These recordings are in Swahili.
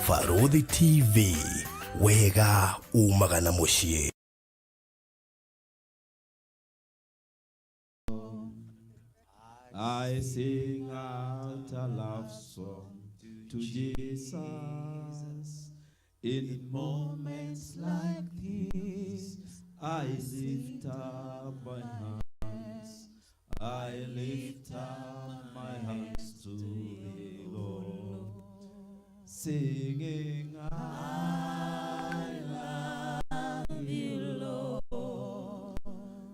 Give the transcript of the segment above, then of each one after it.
Farodhi TV, wega umagana mushie. I sing out a love song to Jesus. In moments like this, I lift up my hands. I lift up my hands to the Lord, singing, I love you, Lord.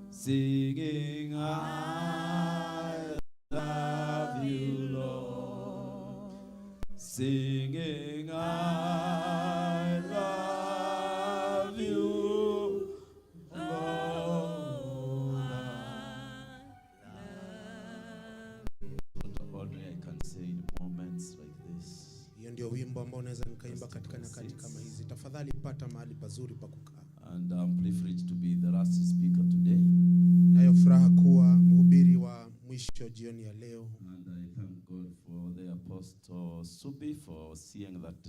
Singing, I love you, Lord. Singing, I love you, Lord. What I can say in moments like this. Hiyo ndio wimbo ambao unaweza nikaimba katika nyakati kama hizi. Tafadhali pata mahali pazuri pa kukaa. And I'm privileged to be the last speaker today. Nayo furaha kuwa mhubiri wa mwisho jioni ya leo. And I thank God for the Apostle Subi for seeing that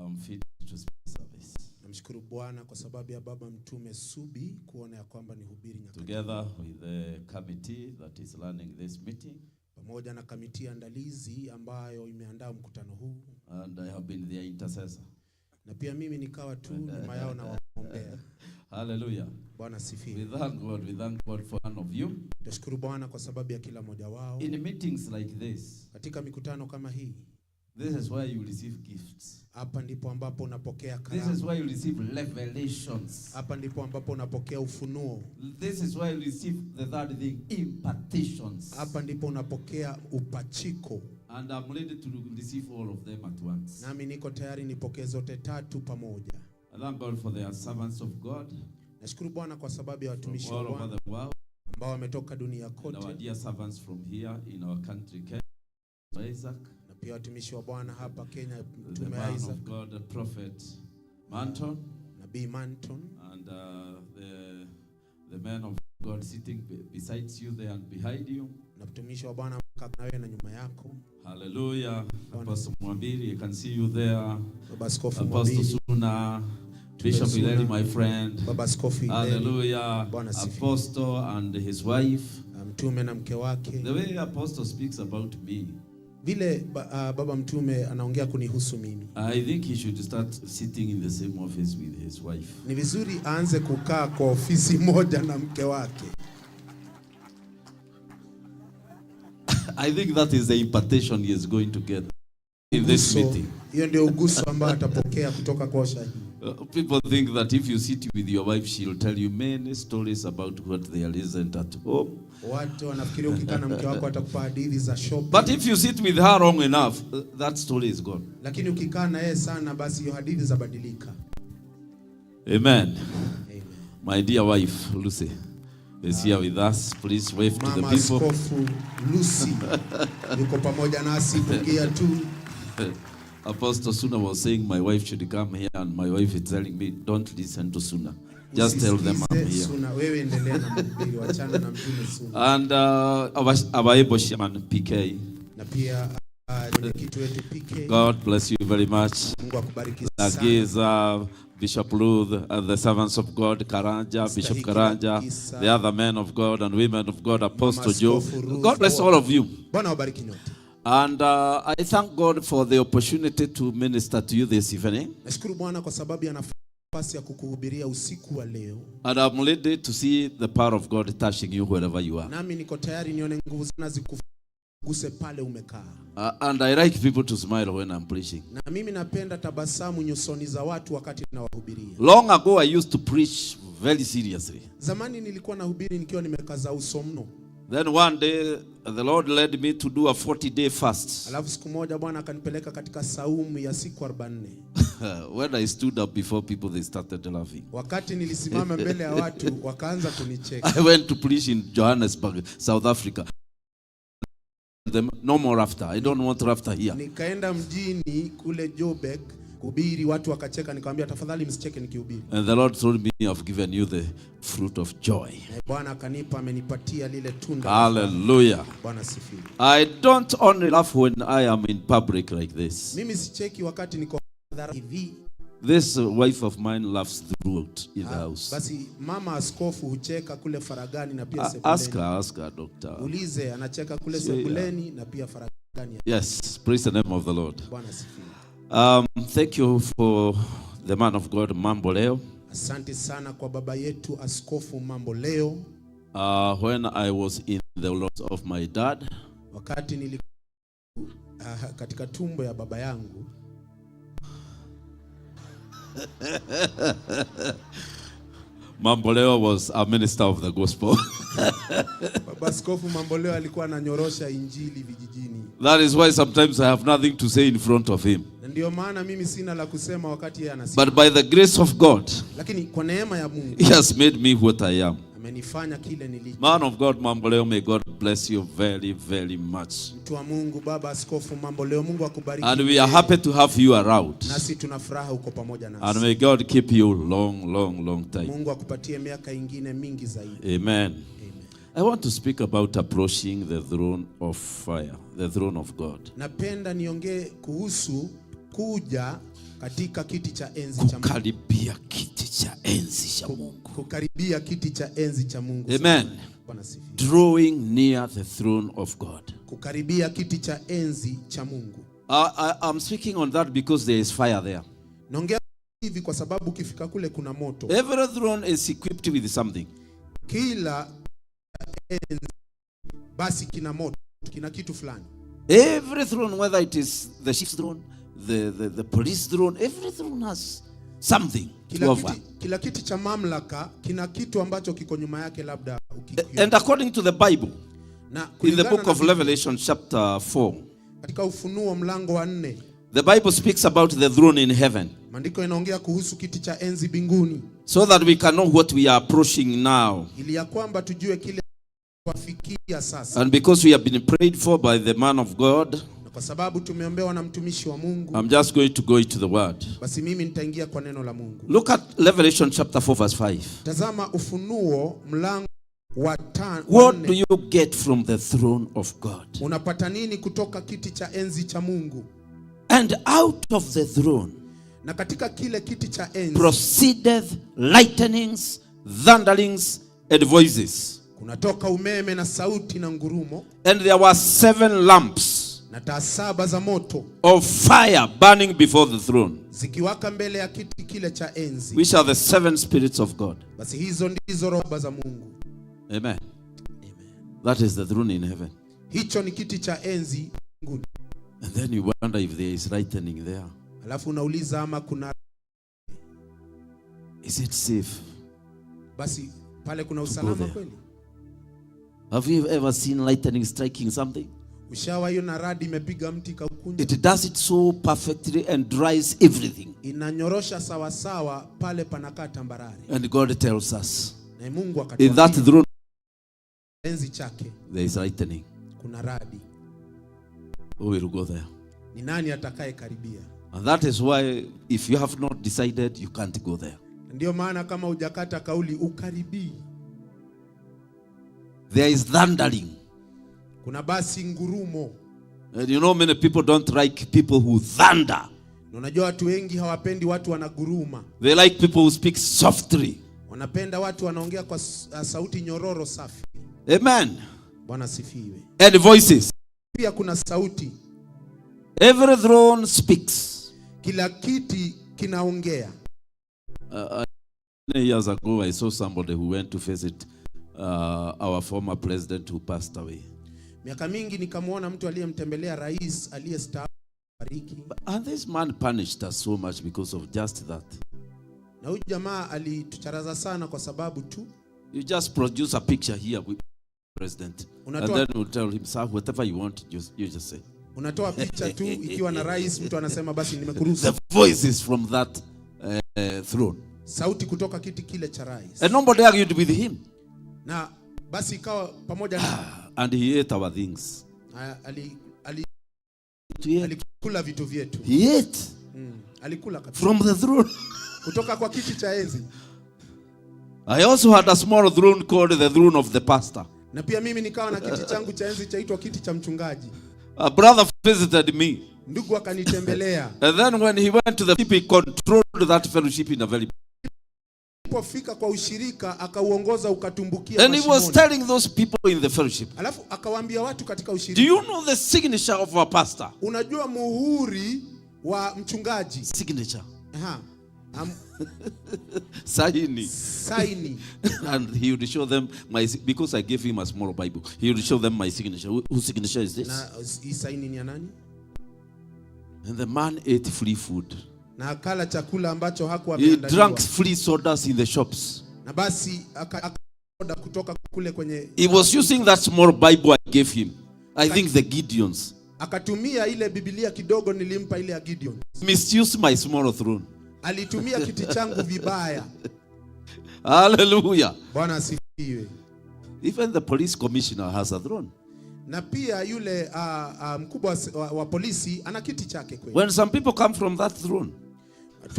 I'm fit to speak service. Namshukuru Bwana kwa sababu ya baba mtume Subi kuona ya kwamba ni hubiri nyakati. Together with the committee that is running this meeting. Pamoja na kamati andalizi ambayo imeandaa mkutano huu. And I have been their intercessor. Na pia mimi nikawa tu nyuma yao na waombea. Hallelujah. Bwana sifiwe. We thank God for one of you. Nashukuru Bwana kwa sababu ya kila mmoja wao. In meetings like this, katika mikutano kama hii, this is where you receive gifts. Hapa ndipo ambapo unapokea karama. This is where you receive revelations. Hapa ndipo ambapo unapokea ufunuo. This is where you receive the third thing, impartations. Hapa ndipo unapokea upachiko. And I'm ready to receive all of them at once. Nami niko tayari nipokee zote tatu pamoja. I thank God for the servants of God. Nashukuru Bwana kwa sababu ya watumishi wa Bwana ambao wametoka dunia kote. And our dear servants from here in our country, Kenya, Isaac. Na pia watumishi wa Bwana hapa Kenya, the man of God, the prophet Manton. Nabii Manton. And the man of God sitting beside you there and behind you. Na mtumishi wa Bwana na wewe na nyuma yako. Hallelujah. Apostle Mwambiri, you can see you there. Apostle Suna, Bishop Hileli, my friend. Hallelujah. Apostle and his wife. Mtume na mke wake. The way Apostle speaks about me, vile baba mtume anaongea kunihusu mimi, I think he should start sitting in the same office with his wife. Ni vizuri aanze kukaa kwa ofisi moja na mke wake. I think that is the impartation he is going to get in this meeting. Hiyo ndio uguso ambao atapokea kutoka kwa shahidi. People think that if you sit with your wife, she'll tell you many stories about what there isn't at home. Watu wanafikiri ukikaa na mke wako atakupa hadithi za shopping. But if you sit with her long enough, that story is gone. Lakini ukikaa na yeye sana, basi hiyo hadithi zabadilika. Amen. Amen. My dear wife, Lucy, is here with us. Please wave to the people. Mama Askofu Lucy yuko pamoja nasi, pungia tu. Apostle Suna was saying my wife should come here, and my wife is telling me, don't listen to Suna. Just tell them I'm here. And our Ebo Shaman PK. God bless you very much. Nagiza, Bishop Ruth, and the servants of God, Karanja, Bishop Karanja, the other men of God and women of God, Apostle Joe. God bless all of you. And I thank God for the opportunity to minister to you this evening. And I'm ready to see the power of God touching you wherever you are. And I like people to smile when I'm preaching. Long ago I used to preach very seriously. Then one day the Lord led me to do a 40-day fast. When I stood up before people, they started laughing. I went to preach in Johannesburg, South Africa. No more laughter. I don't want laughter here. kuhubiri, watu wakacheka, nikamwambia tafadhali msicheke nikihubiri. And the Lord told me, I've given you the fruit of joy. Bwana akanipa, amenipatia lile tunda. Hallelujah. Bwana sifiwe. I don't only laugh when I am in public like this. Mimi sicheki wakati niko hadhara hivi. This wife of mine laughs throughout in the house. Basi mama askofu hucheka kule faragani na pia sebuleni. Ask her, doctor. Ulize, anacheka kule sebuleni na pia faragani. Yes, praise the name of the Lord. Bwana sifiwe. Thank you for the man of God, Mambo Leo. Asante sana kwa baba yetu Askofu Mambo Leo. When I was in the loss of my dad, wakati nilikuwa katika tumbo ya baba yangu, Mambo Leo was a minister of the gospel. Baba Askofu Mambo Leo alikuwa ananyorosha injili vijijini. That is why sometimes I have nothing to say in front of him. Ndio maana mimi sina la kusema wakati yeye anasema. But by the grace of God, lakini kwa neema ya Mungu, he has made me what I am. Amenifanya kile nilicho. Man of God, Mambo Leo, may God bless you very, very much. Mtu wa Mungu, Baba Askofu Mambo Leo, Mungu akubariki. And we are happy to have you around. Nasi tuna furaha uko pamoja nasi. And may God keep you long time. Mungu akupatie miaka ingine mingi zaidi. Amen. I want to speak about approaching the throne of fire, the throne of God. Napenda niongee kuhusu kuja katika kiti cha enzi cha Mungu. Kukaribia kiti cha enzi cha Mungu. Kukaribia kiti cha enzi cha Mungu. Amen. Drawing near the throne of God. Kukaribia kiti cha enzi cha Mungu. I'm speaking on that because there is fire there. Naongea hivi kwa sababu ukifika kule kuna moto. Every throne is equipped with something. Kila enzi basi kina moto, kina kitu fulani. Every throne, whether it is the chief's throne, the police throne, every throne has something to offer. Kila kiti cha mamlaka kina kitu ambacho kiko nyuma yake labda ukikiona. And according to the Bible, in the book of Revelation chapter 4, katika Ufunuo mlango wa 4, the Bible speaks about the throne in heaven. Maandiko inaongea kuhusu kiti cha enzi mbinguni. So that we can know what we are approaching now. Ili ya kwamba tujue kile wafikia sasa. And because we have been prayed for by the man of God, kwa sababu tumeombewa na mtumishi wa Mungu, I'm just going to go into the word. Basi mimi nitaingia kwa neno la Mungu. Look at Revelation chapter 4 verse 5. Tazama Ufunuo mlango wa 5. What do you get from the throne of God? Unapata nini kutoka kiti cha enzi cha Mungu? And out of the throne, na katika kile kiti cha enzi, proceedeth lightnings, thunderings and voices. Kunatoka umeme na sauti na ngurumo. And there were 7 lamps na taa 7 za moto of fire burning before the throne, zikiwaka mbele ya kiti kile cha enzi, which are the 7 spirits of God. Basi hizo ndizo roho za Mungu. Amen. Amen. That is the throne in heaven. Hicho ni kiti cha enzi mbinguni. And then you wonder if there is lightning there. Alafu unauliza ama kuna, is it safe? Basi pale kuna usalama kweli? Have you ever seen lightning striking something? Ushawaona radi imepiga mti kaukunja? It does it so perfectly and dries everything. Inanyorosha sawa sawa, pale panakaa tambarare. And God tells us, na Mungu akatuambia, in that throne enzi chake there is lightning. Kuna radi. Who will go there? Ni nani atakaye karibia? And that is why if you have not decided, you can't go there. Ndio maana kama hujakata kauli ukaribii. There is thundering. Kuna basi ngurumo. And you know many people don't like people who thunder. Unajua watu wengi hawapendi watu wanaguruma. They like people who speak softly. Wanapenda watu wanaongea kwa sauti nyororo safi. Amen. Bwana sifiwe. And voices. Pia kuna sauti. Every throne speaks. Kila kiti kinaongea. Years ago, I saw somebody who went to visit our former president who passed away. Miaka mingi nikamwona mtu aliyemtembelea rais aliyestaafu. And this man punished us so much because of just that. Na huyu jamaa alitucharaza sana kwa sababu tu, you just produce a picture here with the president. And then we'll tell him, sir, whatever you want, you just say. Unatoa picha tu ikiwa na rais, mtu anasema basi nimekuruhusu. The voices from that throne. Sauti kutoka kiti kile cha rais. And nobody argued with him. Na basi ikawa pamoja na and he ate our things. alikula vitu vyetu. He ate. Alikula kabisa. From the throne. Kutoka kwa kiti cha enzi. I also had a small throne called the throne of the pastor. Na pia mimi nikawa na kiti changu cha enzi chaitwa kiti cha mchungaji. A brother visited me. Ndugu akanitembelea. And then when he went to the fellowship, he controlled that fellowship in a very Alipofika kwa ushirika akauongoza ukatumbukia and he was telling those people in the fellowship. Alafu akawaambia watu katika ushirika. Do you know the signature of a pastor? Unajua muhuri wa mchungaji? Signature. Aha. Saini. And he would show them because I gave him a small Bible. He would show them my signature. Whose signature is this? Na hii saini ni ya nani? And the man ate free food. Na akala chakula ambacho hakuwa ameandaliwa. He drank free sodas in the shops. Na basi akaoda kutoka kule kwenye. He was using that small Bible I gave him. I think the Gideons. Akatumia ile Biblia kidogo nilimpa ile ya Gideon. Misused my small throne. Alitumia kiti changu vibaya. Hallelujah. Bwana asifiwe. Even the police commissioner has a throne. Na pia yule mkubwa wa polisi ana kiti chake kweli. When some people come from that throne,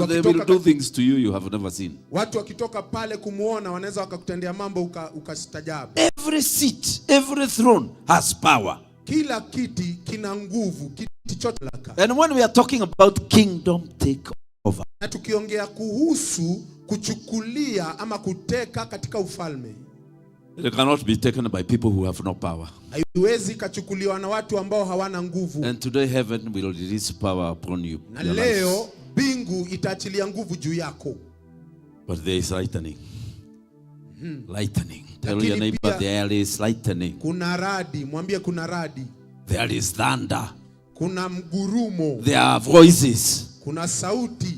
they will do things to you have never seen. Watu wakitoka pale kumuona wanaweza wakakutendea mambo ukastajabu. Every seat, every throne has power. Kila kiti kina nguvu, kiti chote laka. And when we are talking about kingdom takeover, na tukiongea kuhusu kuchukulia ama kuteka katika ufalme, it cannot be taken by people who have no power. Haiwezi kachukuliwa na watu ambao hawana nguvu. And today heaven will release power upon you. Na leo bingu itaachilia nguvu juu yako. But there is lightning. Lightning. Tell your neighbor there is lightning. Kuna radi, mwambie kuna radi. There is thunder. Kuna mgurumo. There are voices. Kuna sauti.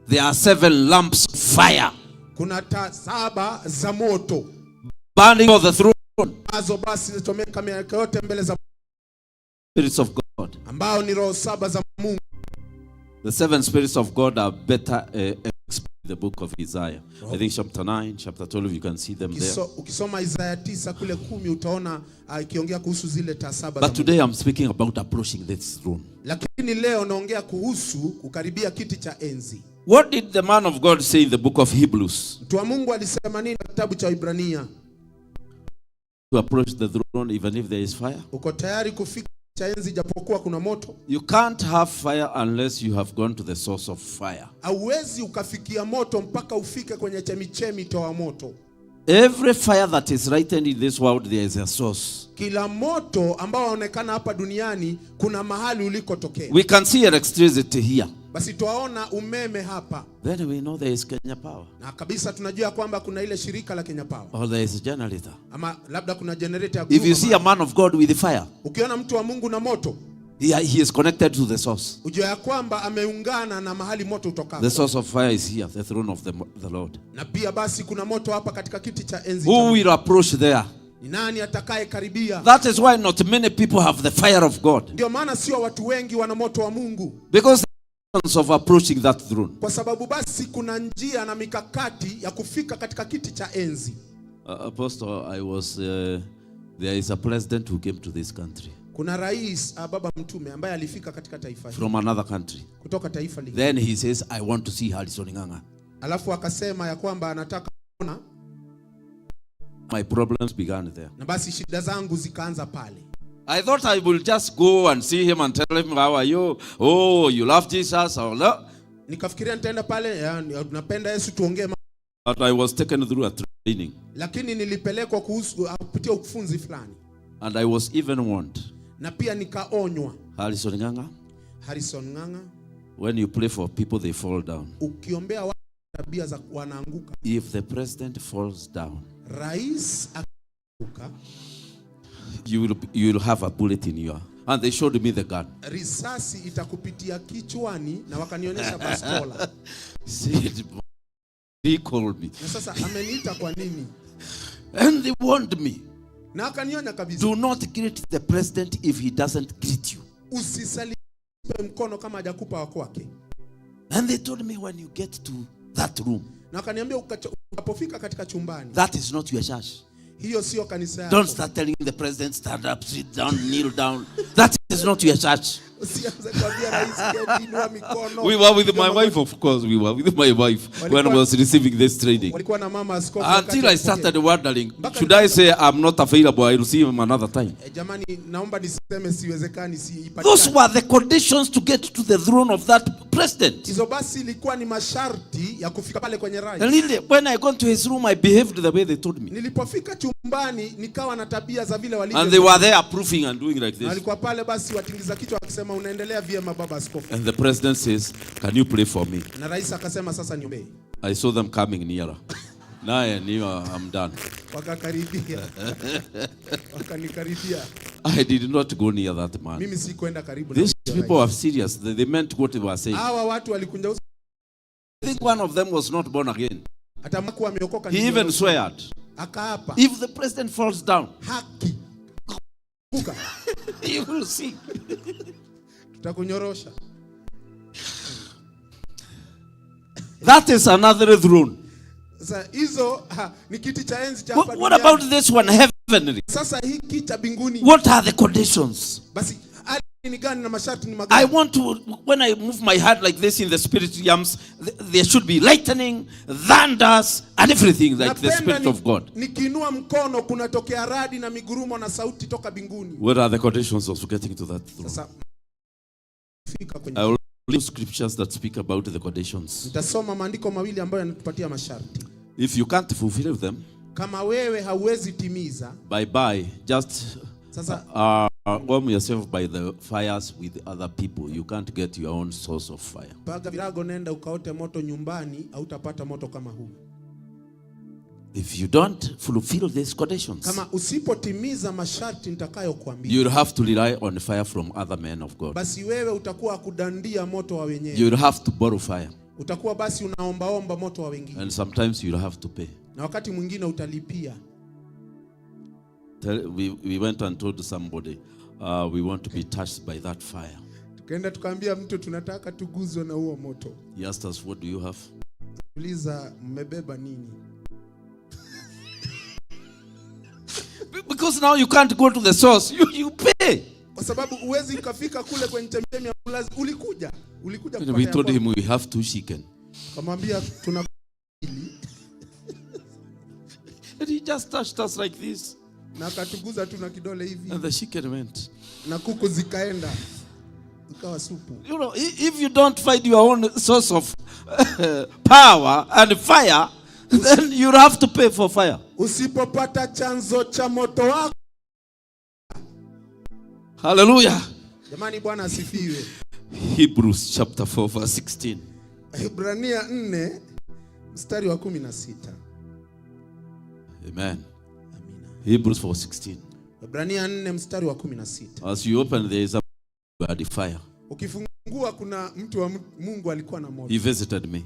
There are 7 lamps of fire. Kuna taa 7 za moto. Burning for the throne. Azo basi zitomeka miaka yote mbele za Spirits of God. Ambao ni roho 7 za Mungu. The 7 spirits of God are better explained in the book of Isaiah. I think chapter 9, chapter 12, you can see them there. Ukisoma Isaiah 9 kule 10 utaona ikiongea kuhusu zile taa 7 za. But today I'm speaking about approaching this throne. Lakini leo naongea kuhusu kukaribia kiti cha enzi. What did the man of God say in the book of Hebrews? Mtu wa Mungu alisema nini kitabu cha Ibrania? To approach the throne even if there is fire. Uko tayari kufika cha enzi japokuwa kuna moto? You can't have fire unless you have gone to the source of fire. Hauwezi ukafikia moto mpaka ufike kwenye chemichemi toa moto. Every fire that is lighted in this world, there is a source. Kila moto ambao unaonekana hapa duniani kuna mahali ulikotokea. We can see electricity here. Basi tuwaona umeme hapa. Then we know there is Kenya Power. Na kabisa tunajua kwamba kuna ile shirika la Kenya Power. Or there is a generator. Ama labda kuna generator. If you see a man of God with fire, ukiona mtu wa Mungu na moto, he is connected to the source. Ujue ya kwamba ameungana na mahali moto utokako. The source of fire is here, the throne of the Lord. Na pia basi kuna moto hapa katika kiti cha enzi. Who will approach there? Ni nani atakaye karibia? That is why not many people have the fire of God. Ndio maana sio watu wengi wana moto wa Mungu. Because of approaching that throne. Kwa sababu basi kuna njia na mikakati ya kufika katika kiti cha enzi. Apostle, there is a president who came to this country. Kuna rais baba mtume ambaye alifika katika taifa hili. From another country. Kutoka taifa lingine. Then he says, I want to see Harrison Ng'ang'a. Alafu akasema ya kwamba anataka kuona. My problems began there. Na basi shida zangu zikaanza pale. I thought I will just go and see him and tell him, how are you? Oh, you love Jesus or no? Nikafikiria nitaenda pale, napenda Yesu tuongee. But I was taken through a training. Lakini nilipelekwa kupitia ufunzi fulani. And I was even warned. Na pia nikaonywa. Harrison Ng'ang'a. When you pray for people, they fall down. Ukiombea watu tabia za wanaanguka. If the president falls down, rais akaanguka, you will have a bullet in your. And they showed me the gun. Risasi itakupitia kichwani na wakanionyesha bastola. He called me. Na sasa ameniita kwa nini? And they warned me. Na akanionya kabisa. Do not greet the president if he doesn't greet you. Usisalimie mkono kama hajakupa wa kwake. And they told me when you get to that room. Na akaniambia unapofika katika chumbani. That is not your church. Hiyo sio kanisa yako. Don't start telling the president stand up, sit down, kneel down. That is not your church. Usianze kuambia rais inua mikono. We were with my wife, of course. We were with my wife when I was receiving this training. Walikuwa na mama askofu. Until I started wondering, should I say I'm not available, I'll see him another time. Jamani, naomba niseme siwezekani siipatikane. Those were the conditions to get to the throne of that president. Hizo basi ilikuwa ni masharti ya kufika pale kwenye rais. And really, when I got to his room, I behaved the way they told me. Nilipofika chumbani nikawa na tabia za vile walivyo. And they were there approving and doing like this. Walikuwa pale basi watingiza kichwa akisema unaendelea vyema baba askofu. And the president says, "Can you pray for me?" Na rais akasema sasa niombe. I saw them coming nearer. Now I knew I'm done. Wakakaribia. Wakanikaribia. I did not go near that man. Mimi si kwenda karibu na These people are serious. They meant what they were saying. Hawa watu walikunja. I think one of them was not born again. Hata mkuu ameokoka. He even sweared, akaapa, if the president falls down, haki kuka, you will see. Tutakunyorosha. That is another throne. Sasa hizo ni kiti cha enzi cha hapa. What about this one, heavenly? Sasa hiki cha binguni. What are the conditions? Basi ni gani na masharti ni magani? I want to, when I move my heart like this in the spirit realms, there should be lightning, thunders, and everything like the Spirit of God. Nikiinua mkono kunatokea radi na migurumo na sauti toka binguni. What are the conditions of getting to that throne? Sasa fika kwenye. I will read scriptures that speak about the conditions. Nitasoma maandiko mawili ambayo yanatupatia masharti. If you can't fulfill them, kama wewe hauwezi timiza, bye, just sasa warm yourself by the fires with other people. You can't get your own source of fire. Paga virago nenda ukaote moto nyumbani, hautapata moto kama huu. If you don't fulfill these conditions, kama usipotimiza masharti nitakayokuambia, you'll have to rely on fire from other men of God. Basi wewe utakuwa kudandia moto wa wenyewe. You'll have to borrow fire. Utakuwa basi unaombaomba moto wa wengine. And sometimes you'll have to pay. Na wakati mwingine utalipia. We went and told somebody, we want to be touched by that fire. Tukaenda tukaambia mtu tunataka tuguzwe na huo moto. He asked us, what do you have? Uliza mmebeba nini? Because now you can't go to the source. You pay. Kwa sababu uwezi ukafika kule kwenye chemchemi ya ulazi. Ulikuja kupata. We told him we have 2 chicken. Kamwambia tuna And he just touched us like this. Na akatuguza tu na kidole hivi. And the chicken went. Na kuku zikaenda. Ikawa supu. You know, if you don't find your own source of power and fire, then you have to pay for fire. Usipopata chanzo cha moto wako. Hallelujah. Jamani Bwana asifiwe. Hebrews chapter 4 verse 16. Hebrania 4 mstari wa 16. Amen. Amina. Hebrews 4:16. Hebrania 4 mstari wa 16. As you open, there is a fire. Ukifungua kuna mtu wa Mungu alikuwa na moto. He visited me.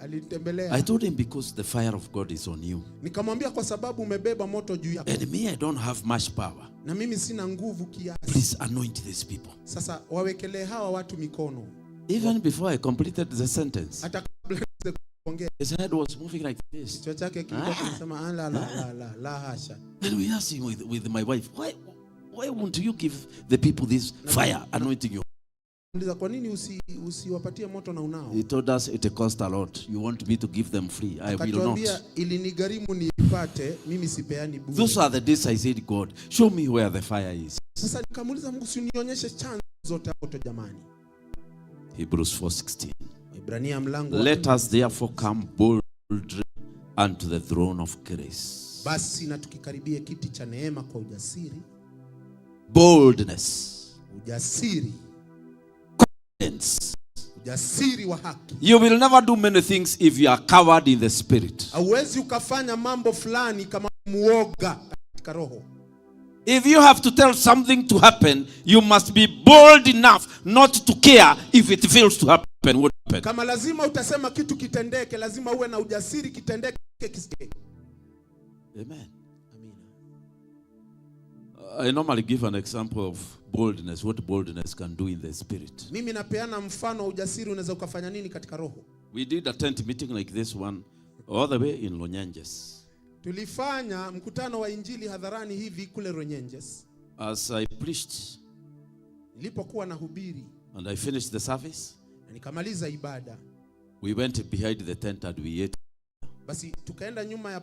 Alinitembelea. I told him because the fire of God is on you. Nikamwambia kwa sababu umebeba moto juu yako. And me, I don't have much power. Na mimi sina nguvu kiasi. Please anoint these people. Sasa wawekelee hawa watu mikono. Even before I completed the sentence, hata kabla ya kuongea, his head was moving like this. kichwa chake kilikuwa kinasema la hasha. And we asked him with my wife, why won't you give the people this fire anointing you? Kwa nini usiwapatie moto na unao? He told us it cost a lot. You want me to give them free? I will not. Ili nigharimu nipate, mimi sipeani bure. Those are the days I said, God, show me where the fire is. Sasa nikamuuliza Mungu, unionyeshe chanzo zote moto jamani. Hebrews 4:16. Ibrania mlango. Let us therefore come boldly unto the throne of grace. Basi na tukikaribie kiti cha neema kwa ujasiri. Boldness. Ujasiri. Ujasiri wa haki. You will never do many things if you are coward in the spirit. Hauwezi ukafanya mambo fulani kama muoga katika roho. If you have to tell something to happen, you must be bold enough not to care if it fails to happen. What happen? Kama lazima utasema kitu kitendeke, lazima uwe na ujasiri kitendeke kisike. Amen. Amina. I normally give an example of boldness, what boldness can do in the spirit. Mimi napeana mfano wa ujasiri unaweza ukafanya nini katika roho. We did a tent meeting like this one all the way in Lonyanges. Tulifanya mkutano wa injili hadharani hivi kule Lonyanges. As I preached, Nilipokuwa nahubiri and I finished the service, na nikamaliza ibada, we went behind the tent and we ate. basi tukaenda nyuma ya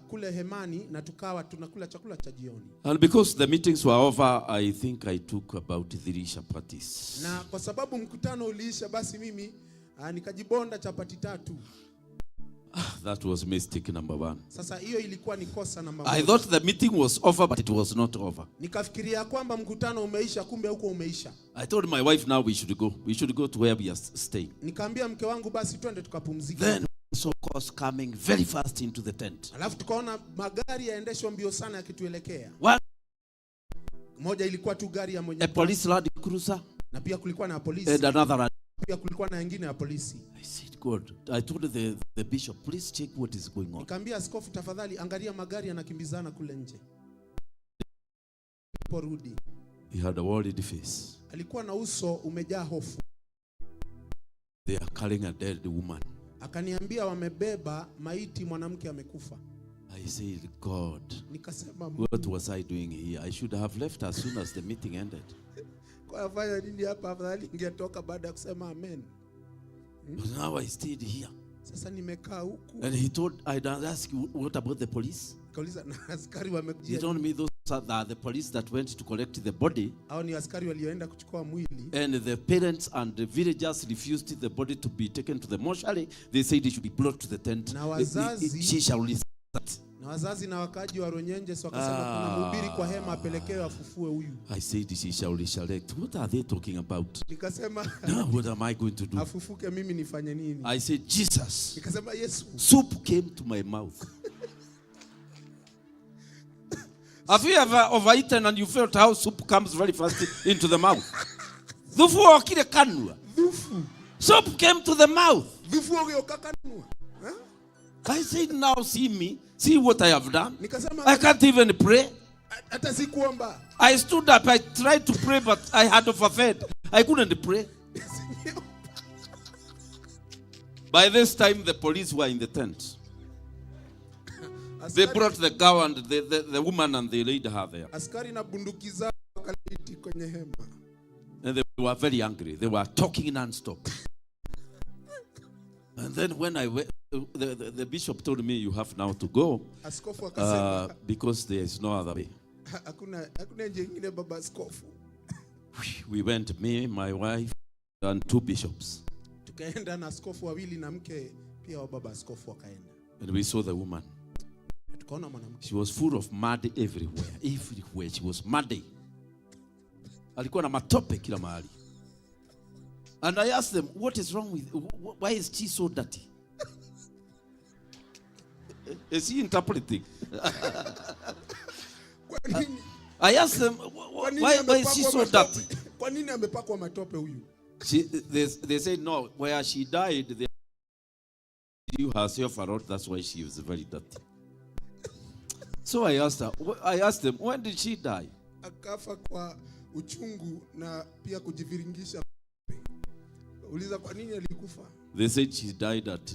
kule hemani na tukawa tunakula chakula cha jioni. And because the meetings were over, I think I took about 3 chapatis. Na kwa sababu mkutano uliisha, basi mimi nikajibonda chapati 3. That was mistake number 1. Sasa hiyo ilikuwa ni kosa namba 1. I thought the meeting was over, but it was not over. Nikafikiria kwamba mkutano umeisha, kumbe huko umeisha. I told my wife, now we should go. We should go to where we are staying. Nikamwambia mke wangu, basi twende tukapumzike. Then so cars coming very fast into the tent. Alafu tukaona magari yaendeshwa mbio sana yakituelekea. Moja ilikuwa tu gari ya mwenye a police Land Cruiser, na pia kulikuwa na polisi. and another. Pia kulikuwa na nyingine ya polisi. I said, God, I told the bishop, please check what is going on. Nikamwambia askofu, tafadhali angalia magari yanakimbizana kule nje. Porudi. He had a worried face. Alikuwa na uso umejaa hofu. They are carrying a dead woman. Akaniambia wamebeba maiti mwanamke amekufa. I said, God, nikasema, what was I doing here? I should have left as soon as the meeting ended. Kwa fanya nini hapa, afadhali ningetoka baada ya kusema amen. But now I stayed here. Sasa nimekaa huku. And he told, I asked you, what about the police? Kauliza na askari wamekujia. He told me those are the police that went to collect the body. Hao ni askari walioenda kuchukua mwili. And the parents and the villagers refused the body to be taken to the mortuary. They said it should be brought to the tent. Na wazazi, she shall release that. Na wazazi na wakaji wa Ronyenje wakasema kuna mhubiri kwa hema apelekewe afufue huyu. I said she shall resurrect. What are they talking about? Nikasema, now what am I going to do? Afufuke, mimi nifanye nini? I said, Jesus. Nikasema, Yesu. Soup came to my mouth. Have you ever overeaten and you felt how soup comes very fast into the mouth? Dhufu wakile kanwa. Dhufu. Soup came to the mouth. Dhufu wakile. I said, now see me. See what I have done. Nikasema, I can't even pray. Hata sikuomba. I stood up. I tried to pray, but I had overfed. I couldn't pray. By this time, the police were in the tent. They brought the girl and the woman and they laid her there. Askari na bunduki zao wakaliti kwenye hema. And they were very angry. They were talking non-stop. And then when I went, the bishop told me, you have now to go because there is no other way. We went, me, my wife, and 2 bishops. And we saw the woman. She was full of mud everywhere. Everywhere she was muddy. Alikuwa na matope kila mahali. And I asked them, what is wrong with, why is she so dirty? Is he interpreting? I asked them, why is she so dirty? They said, no, where she died, they you herself a lot, that's why she was very dirty. So I asked them, when did she die? Akafa kwa uchungu na pia kujiviringisha. Uliza kwa nini alikufa? They said she died at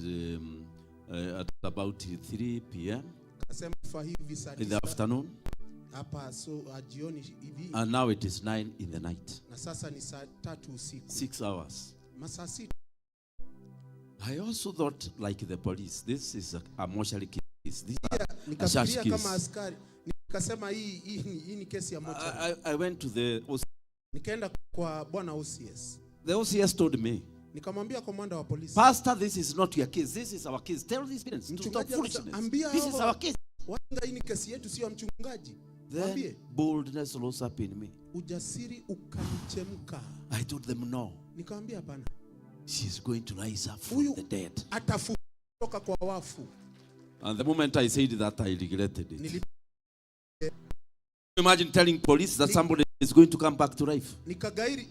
about 3 p.m. in the afternoon. And now it is 9 in the night. 6 hours. I also thought, like the police, this is a mortuary case. This is a church case. I went to the OCS. The OCS told me, Pastor, this is not your case. This is our case. Tell these parents to stop foolishness. This is our case. Then boldness rose up in me. I told them no. She's going to rise up from the dead. And the moment I said that, I regretted it. Imagine telling police that somebody is going to come back to life.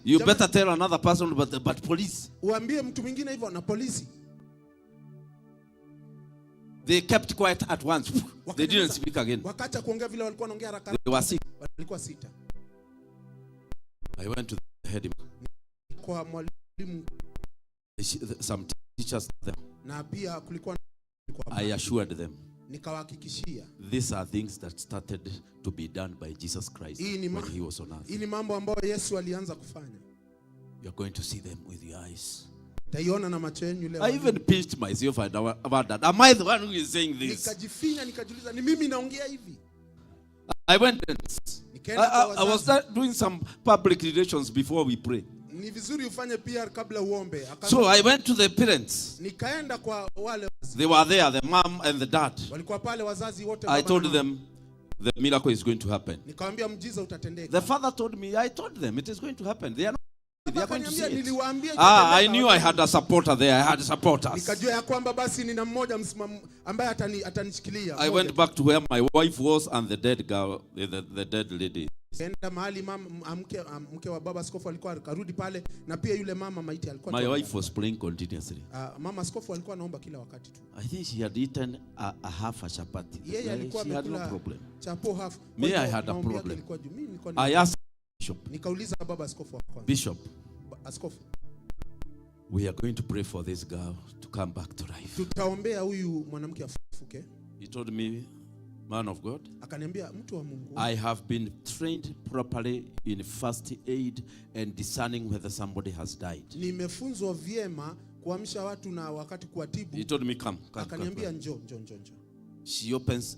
You better tell another person, but police. They kept quiet at once. They didn't speak again. They were sick. I went to the head. Some teachers there. I assured them. Nikawahakikishia. These are things that started to be done by Jesus Christ when he was on earth. Hii ni mambo ambayo Yesu alianza kufanya. You're going to see them with your eyes. Taiona na macho yenu leo. I even pinched myself about that. Am I the one who is saying this? Nikajifinya nikajiuliza ni mimi naongea hivi. I went and I was doing some public relations before we pray. Ni vizuri ufanye PR kabla uombe. So I went to the parents. Nikaenda kwa wale. They were there, the mom and the dad. Walikuwa pale wazazi wote. I told them the miracle is going to happen. Nikamwambia mjiza utatendeka. The father told me, I told them it is going to happen. They are going to see it. I knew I had a supporter there. I had supporters. Nikajua ya kwamba basi nina mmoja ambaye atanishikilia. I went back to where my wife was and the dead girl, the dead lady. Enda mahali mke wa baba askofu alikuwa akarudi pale na pia yule mama maiti alikuwa. My wife was praying continuously. Mama askofu alikuwa anaomba kila wakati tu. I think she had eaten a half a chapati. Yeye alikuwa amekula no problem. Chapo half. Me, I had a problem. I asked Bishop. Nikauliza baba askofu wa kwanza. Bishop, askofu, we are going to pray for this girl to come back to life. Tutaombea huyu mwanamke afufuke. He told me, man of God, akaniambia mtu wa Mungu, I have been trained properly in first aid and discerning whether somebody has died. Nimefunzwa vyema kuamsha watu na wakati kuatibu. He told me come. Akaniambia njoo.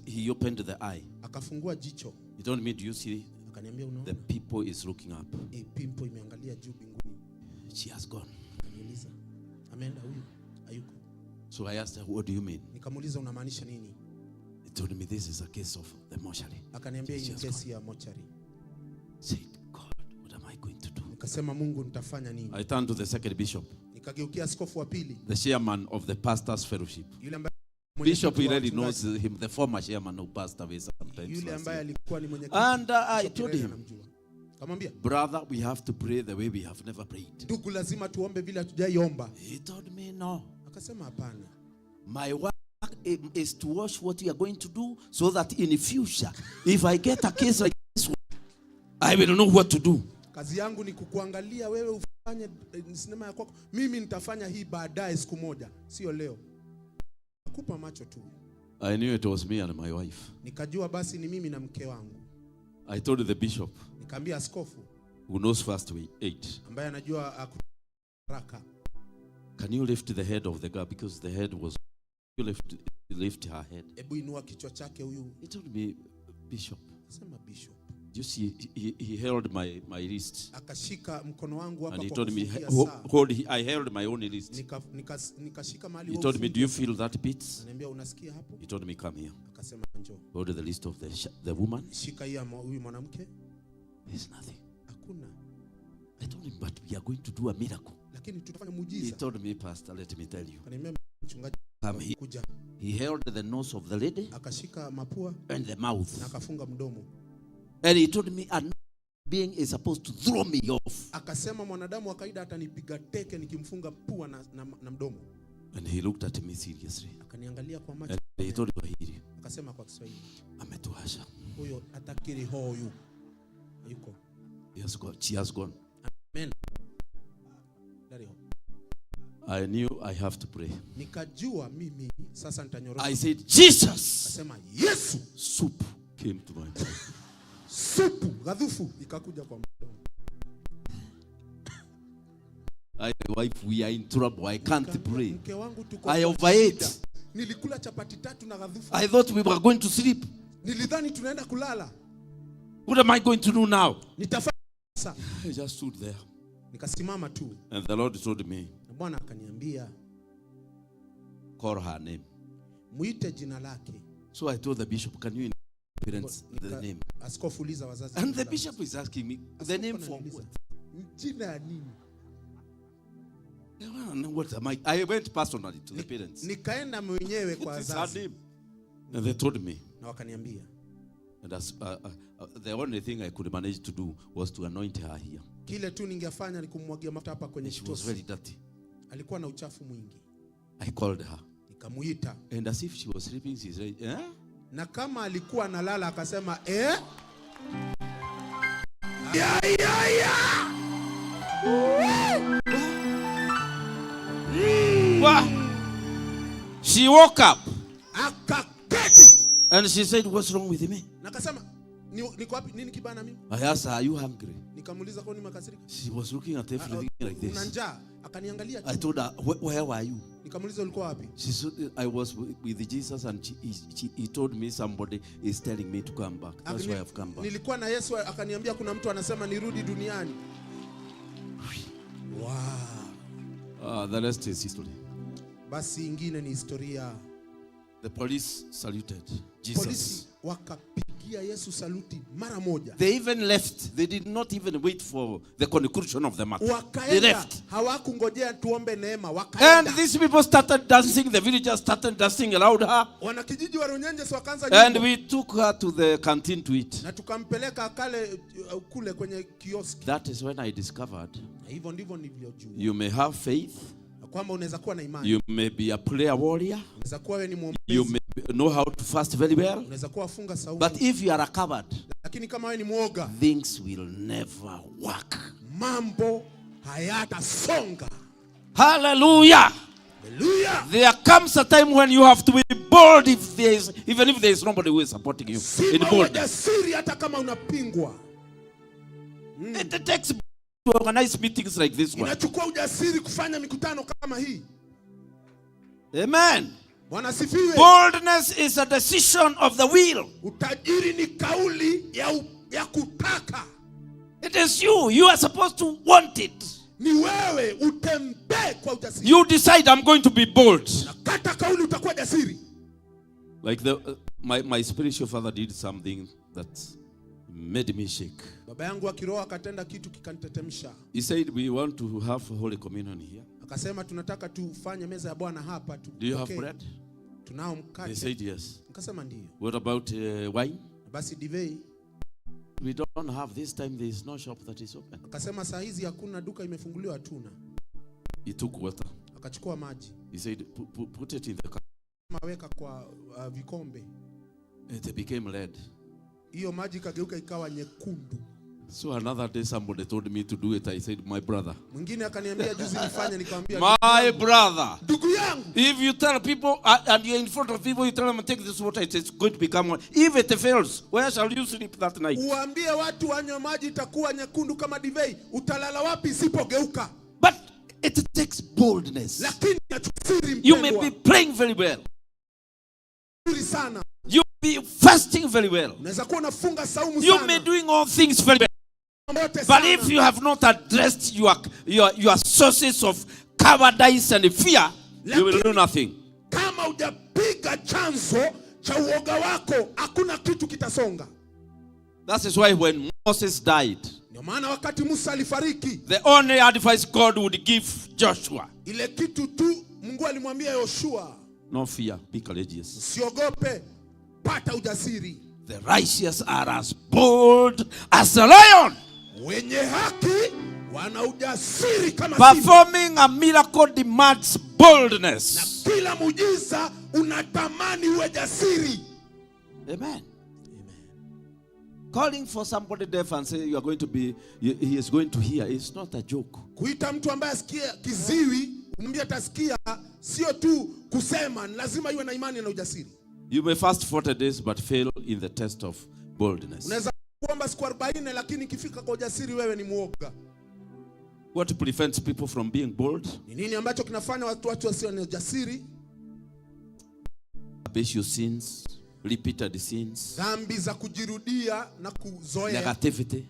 He opened the eye. Akafungua jicho. He told me, do you see? Akaniambia unaona? The people is looking up. Pimpo imeangalia juu mbinguni. She has gone. Akaniuliza, ameenda huyu? Hayuko. So I asked her, what do you mean? Nikamuuliza unamaanisha nini? He told me this is a case of the mortuary. Akaniambia hii ni kesi ya mortuary. Said, God, what am I going to do? Nikasema Mungu nitafanya nini? I turned to the second bishop. Nikageukia askofu wa pili. The chairman of the pastors fellowship. Yule ambaye Bishop already knows him, the former chairman who passed away sometimes. Yule ambaye alikuwa ni mwenyekiti. And I told him, kamwambia, brother, we have to pray the way we have never prayed. Ndugu, lazima tuombe vile hatujaiomba. He told me no. Akasema hapana. My work is to watch what you are going to do so that in the future, if I get a case like this one, I will know what to do. Kazi yangu ni kukuangalia wewe ufanye sinema ya kwako. Mimi nitafanya hii baadaye siku moja, sio leo. Nakupa macho tu. I knew it was me and my wife. Nikajua basi ni mimi na mke wangu. I told the bishop, nikamwambia askofu, who knows first aid, ambaye anajua haraka, can you lift the head of the girl because the head was, you lift her head. Hebu inua kichwa chake huyu. He told me, Bishop. Sema Bishop. You see, he held my wrist. Akashika mkono wangu hapa. And he told me, I held my own wrist. Nikashika mahali. He told me, do you feel that beat? Ananiambia unasikia hapo? He told me, come here. Akasema njoo. Hold the list of the woman. Shika hii huyu mwanamke. There's nothing. Hakuna. I told him, but we are going to do a miracle. Lakini tutafanya muujiza. He told me, Pastor, let me tell you. Ananiambia mchungaji, come here. Kuja. He held the nose of the lady. Akashika mapua and the mouth. Na akafunga mdomo. And he told me, a being is supposed to throw me off. Akasema mwanadamu wa kawaida atanipiga teke nikimfunga pua na mdomo. And he looked at me seriously. Akaniangalia kwa macho. And he told me, akasema kwa Kiswahili, ametuasha. Huyo atakiri huyu. Yuko. Yes, God. She has gone. Amen. I knew I have to pray. Nikajua mimi sasa nitanyorosha. I said, Jesus. Akasema Yesu. Soup came to my mouth. Supu gadhufu ikakuja kwa mdomo. Wife, we are in trouble. I can't pray. Mke wangu tuko. I overate. Nilikula chapati 3 na gadhufu. I thought we were going to sleep. Nilidhani tunaenda kulala. What am I going to do now? Nitafanya sasa. I just stood there. Nikasimama tu. And the Lord told me, na Bwana akaniambia, call her name. Muite jina lake. So I told the bishop, can you parents the name? Askofu uliza wazazi. And the bishop is asking me, the name for what? Jina nini? What am I went personally to the parents. Nikaenda mwenyewe kwa wazazi. And they told me. Na wakaniambia. And the only thing I could manage to do was to anoint her here. Kile tu ningefanya ni kummwagia mafuta hapa kwenye kitosi. She was very dirty. Alikuwa na uchafu mwingi. I called her. Nikamuita. And as if she was sleeping, she said, eh? Na kama alikuwa analala akasema, eh? She woke up. Akaketi. And she said, what's wrong with me? Nakasema, niko wapi? Nini kibana mimi? I asked her, are you hungry? Nikamuuliza kwa nini makasirika? She was looking at everything like this. Una njaa? Akaniangalia tu. I told her, where were you? Nikamuuliza ulikuwa wapi? She said, I was with Jesus, and he told me somebody is telling me to come back. That's why I've come back. Nilikuwa na Yesu akaniambia kuna mtu anasema nirudi duniani. Wow. The rest is history. Basi ingine ni historia. The police saluted Jesus. Polisi wakapigia Yesu saluti mara moja. They even left. They did not even wait for the conclusion of the matter. They left. Hawakungojea tuombe neema. Wakaenda. And these people started dancing. The villagers started dancing louder. Wanakijiji wa Runyenjes wakaanza nyimbo. And we took her to the canteen to eat. Na tukampeleka kule kwenye kioski. That is when I discovered. Hivyo ndivyo nilivyojua. You may have faith. Kwamba unaweza kuwa na imani. You may be a prayer warrior. Unaweza kuwa wewe ni muombaji. You may know how to fast very well. Unaweza kuwa funga saumu. But if you are a coward, lakini kama wewe ni muoga, things will never work. Mambo hayatasonga. Hallelujah. Hallelujah. There comes a time when you have to be bold even if there is nobody who is supporting you. In boldness. Hata kama unapingwa. It takes to organize meetings like this one. Inachukua ujasiri kufanya mikutano kama hii. Amen. Bwana sifiwe. Boldness is a decision of the will. Utajiri ni kauli ya kutaka. It is you. You are supposed to want it. Ni wewe utembee kwa ujasiri. You decide I'm going to be bold. Nakata kauli utakuwa jasiri. Like my spiritual father did something that made me shake. Baba yangu wa kiroho akatenda kitu kikanitetemsha. He said we want to have Holy Communion here. Akasema tunataka tufanye meza ya Bwana hapa tu. Do you have bread? Tunao mkate. They said yes. Nikasema ndio. What about wine? Basi divei. We don't have this time. There is no shop that is open. Akasema saa hizi hakuna duka imefunguliwa, hatuna. He took water. Akachukua maji. He said put it in the cup. Maweka kwa vikombe. It became red. Hiyo maji kageuka ikawa nyekundu. So another day somebody told me to do it. I said, my brother. Mwingine akaniambia juzi nifanye, nikamwambia my brother. Ndugu yangu. If you tell people and you're in front of people, you tell them take this water, it's going to become one. If it fails, where shall you sleep that night? Uambie watu wanywe maji itakuwa nyekundu kama divei. Utalala wapi isipogeuka? But it takes boldness. Lakini ujasiri mpendwa. You may be praying very well. Sana. You may be fasting very well. Unaweza kuwa unafunga saumu sana. You may doing all things very well. But if you have not addressed your sources of cowardice and fear, you will do nothing. Kama hujapiga chanzo cha uoga wako, hakuna kitu kitasonga. That is why when Moses died, ndio maana wakati Musa alifariki, the only advice God would give Joshua, ile kitu tu Mungu alimwambia Yoshua, no fear, be courageous. Usiogope, pata ujasiri. The righteous are as bold as a lion. Wenye haki wana ujasiri kama simba. Performing a miracle demands boldness. Na kila muujiza unatamani uwe jasiri. Amen. Calling for somebody deaf and say you are going to be, he is going to hear, it's not a joke. Kuita mtu ambaye asikia kiziwi, umwambie atasikia, sio tu kusema, lazima iwe na imani na ujasiri. You may fast 40 days but fail in the test of boldness. Unaweza kuomba siku 40 lakini ikifika kwa ujasiri wewe ni muoga. What prevents people from being bold? Ni nini ambacho kinafanya watu wasio na ujasiri? Habitual sins, repeated sins, dhambi za kujirudia na kuzoea, negativity,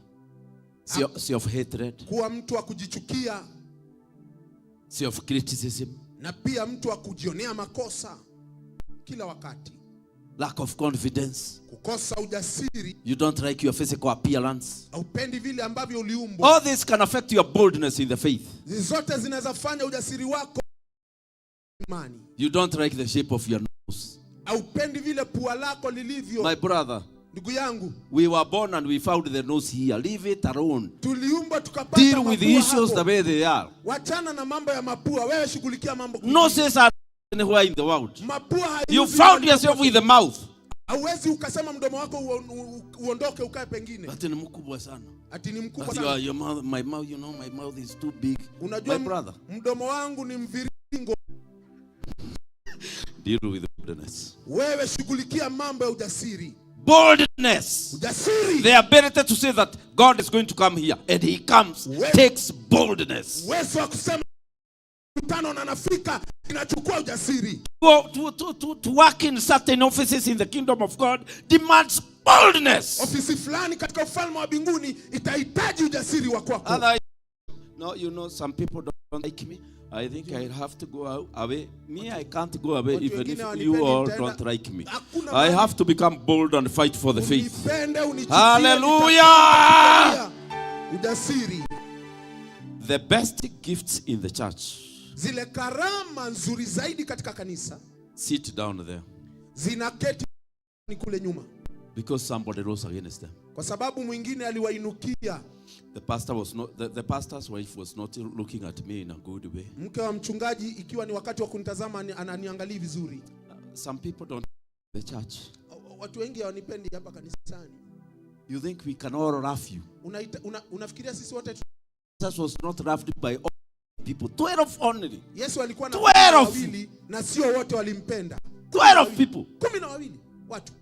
self hatred, kuwa mtu wa kujichukia, self criticism, na pia mtu wa kujionea makosa kila wakati, lack of confidence, kukosa ujasiri, you don't like your physical appearance, haupendi vile ambavyo uliumbwa. All this can affect your boldness in the faith. Zote zinaweza fanya ujasiri wako imani. You don't like the shape of your nose, haupendi vile pua lako lilivyo. My brother, ndugu yangu, we were born and we found the nose here. Leave it alone. Tuliumbwa tukapata deal with the issues the way they are. Wachana na mambo ya mapua, wewe shughulikia mambo. Noses are anywhere in the world. Mapua you found yourself with the mouth. Hauwezi ukasema mdomo wako uondoke ukae pengine. Ati ni mkubwa sana. Ati ni mkubwa sana. Your mouth, my mouth, you know, my mouth is too big. Unajua my brother, mdomo wangu ni mviringo. Deal with boldness. Wewe shughulikia mambo ya ujasiri. Boldness. Ujasiri. The ability to say that God is going to come here, and he comes, takes boldness. Uwezo wa kusema mkutano na nafika inachukua ujasiri. To work in certain offices in the kingdom of God demands boldness. Ofisi fulani katika ufalme wa mbinguni itahitaji ujasiri wa kwako. No, you know, some people don't like me. I think I have to go away. Me, I can't go away even if you all don't like me. I have to become bold and fight for the faith. Hallelujah! Ujasiri. The best gifts in the church. Zile karama nzuri zaidi katika kanisa. Sit down there. Zinaketi kule nyuma. Because somebody rose against them. Kwa sababu mwingine aliwainukia. The pastor's wife was not looking at me in a good way. Mke wa mchungaji ikiwa ni wakati wa kunitazama ananiangalia vizuri. Some people don't the church. Watu wengi hawanipendi hapa kanisani. You think we can all rough you? Unafikiria sisi wote Jesus was not roughed by all people. 12 only. Yesu alikuwa na 12 na sio wote walimpenda. 12 people. 12 watu.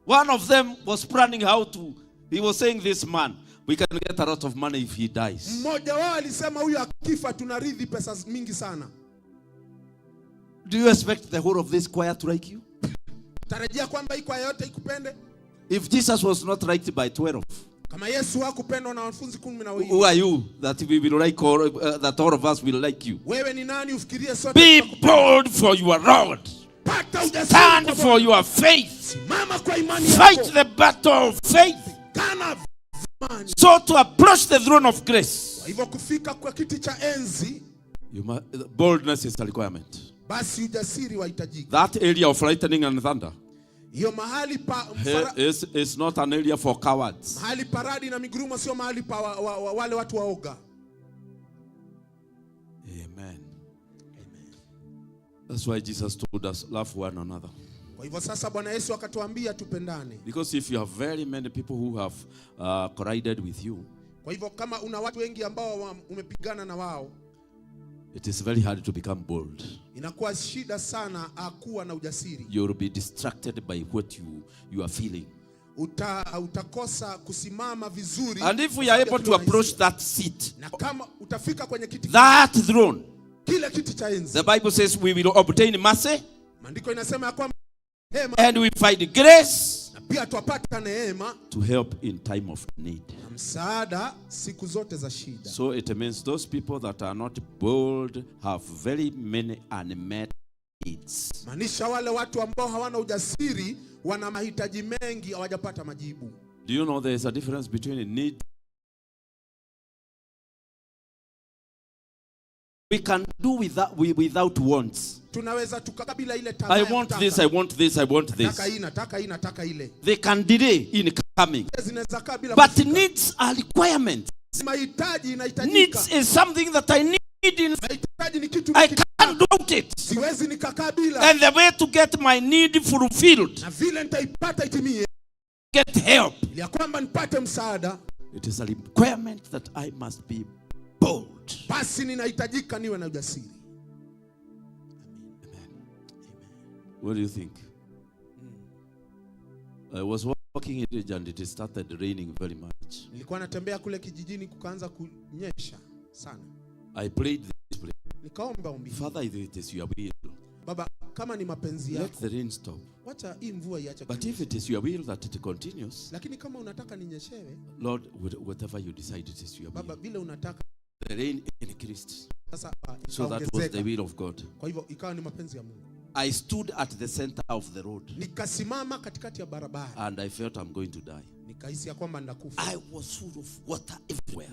One of them was planning how to, he was saying, this man, we can get a lot of money if he dies. Mmoja wao alisema huyu akifa tunarithi pesa mingi sana. Do you expect the whole of this choir to like you? Tarajia kwamba hii kwaya yote ikupende? If Jesus was not liked by 12, kama Yesu hakupendwa na wanafunzi 12, who are you that we will like that all of us will like you? Wewe ni nani ufikirie sote? Be bold for your Lord. Stand for your faith. Fight the battle of faith. So to approach the throne of grace, boldness is a requirement. That area of lightning and thunder is not an area for cowards. Amen. That's why Jesus told us, love one another. Because if you have very many people who have collided with you, it is very hard to become bold. You will be distracted by what you are feeling. And if we are able to approach that seat, that throne, the Bible says we will obtain mercy and we find grace to help in time of need. So it means those people that are not bold have very many unmet needs. Do you know there is a difference between a need? We can do without wants. I want this, I want this, I want this. They can delay in coming. But needs are requirements. Needs is something that I need. I can't do it. And the way to get my need fulfilled, get help. It is a requirement that I must be bold. What do you think? I was walking in it and it started raining very much. I prayed this prayer. Father, if it is your will, let the rain stop. But if it is your will that it continues, Lord, whatever you decide, it is your will. The rain increased. So that was the will of God. I stood at the center of the road and I felt I'm going to die. I was full of water everywhere.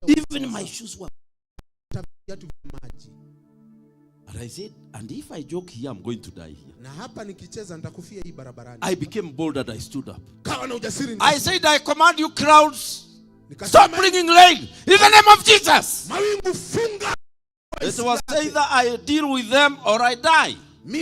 Even my shoes were. And I said, and if I joke here, I'm going to die here. I became bold and I stood up. I said, I command you crowds, stop bringing rain in the name of Jesus. It was either I deal with them or I die. Do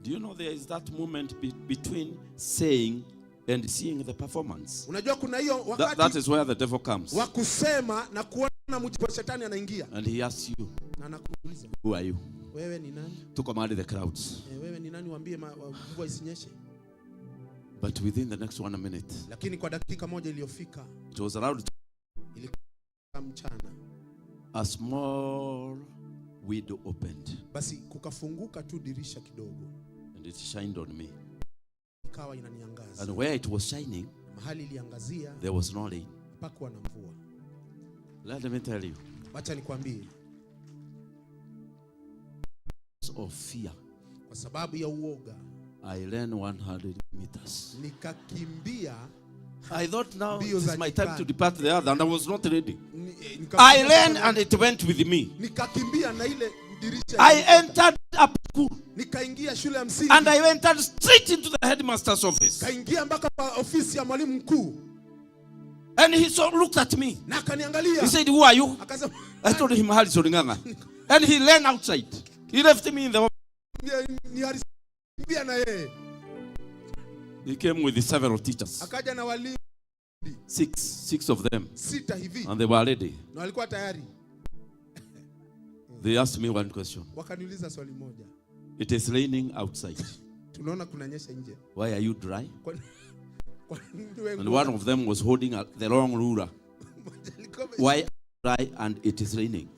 you know there is that moment between saying and seeing the performance? That is where the devil comes. And he asks you, who are you? Wewe ni nani? To command the crowds. Wewe ni nani uambie mvua isinyeshe? But within the next 1 minute, lakini kwa dakika moja iliyofika, it was around ilikuwa mchana, a small window opened. Basi kukafunguka tu dirisha kidogo. And it shined on me. Ikawa inaniangaza. And where it was shining, mahali iliangazia, there was no rain. hapakuwa na mvua. Let me tell you. Acha nikwambie. Of fear. Kwa sababu ya uoga, I ran 100 meters. Nikakimbia. I thought now it is my time to depart the other, and I was not ready. I ran and it went with me. Nikakimbia na ile dirisha. I entered up school. Nikaingia shule ya msingi. And I entered straight into the headmaster's office. Kaingia mpaka ofisi ya mwalimu mkuu. And he looked at me. Na akaniangalia. He said, "Who are you?" Akasema, I told him, "Harrison Nganga." And he ran outside. He left me in the office. Ni Harrison na yeye. He came with several teachers. Akaja na walimu. Six of them. Sita hivi. And they were ready. Na walikuwa tayari. They asked me one question. Wakaniuliza swali moja. It is raining outside. Tunaona kunanyesha nje. Why are you dry? And one of them was holding the long ruler. Why dry and it is raining?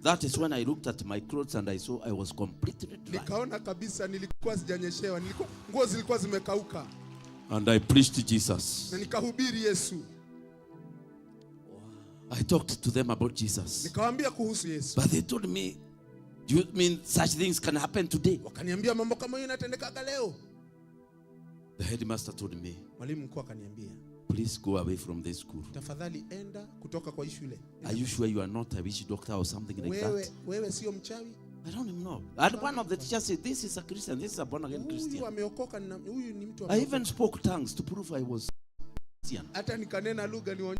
That is when I looked at my clothes and I saw I was completely dry. Nikaona kabisa nilikuwa sijanyeshewa, nguo zilikuwa zimekauka. And I preached Jesus. Na nikahubiri Yesu. I talked to them about Jesus. Nikawaambia kuhusu Yesu. But they told me, "Do you mean such things can happen today?" Wakaniambia mambo kama hiyo yanatendeka leo. The headmaster told me, mwalimu mkuu akaniambia, "Please go away from this school." Tafadhali enda kutoka kwa shule. Are you sure you are not a witch doctor or something like that? Wewe sio mchawi? I don't even know. And one of the teachers said, "This is a Christian. This is a born again Christian." Huyu ameokoka, huyu ni mtu I even spoke tongues to prove I was Christian. Hata nikanena lugha nionyeshe.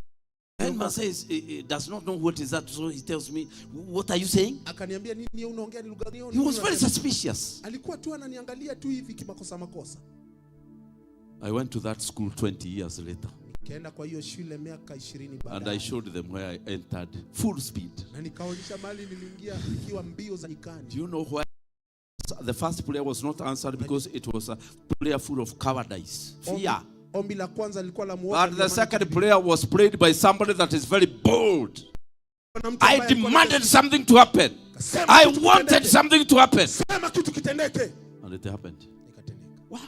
And man says he does not know what is that, so he tells me, "What are you saying?" Akaniambia, nini unaongea ni lugha gani? He was very suspicious. Alikuwa tu ananiangalia tu hivi kimakosa makosa. I went to that school 20 years later. Nikaenda kwa hiyo shule miaka 20 baadaye. And I showed them where I entered full speed. Na nikaonyesha mahali niliingia ikiwa mbio za nyikani. Do you know why the first prayer was not answered? Because it was a prayer full of cowardice, fear. Ombi la kwanza lilikuwa la muoga. But the second prayer was prayed by somebody that is very bold. I demanded something to happen. I wanted something to happen. Sema kitu kitendeke. And it happened. Wow.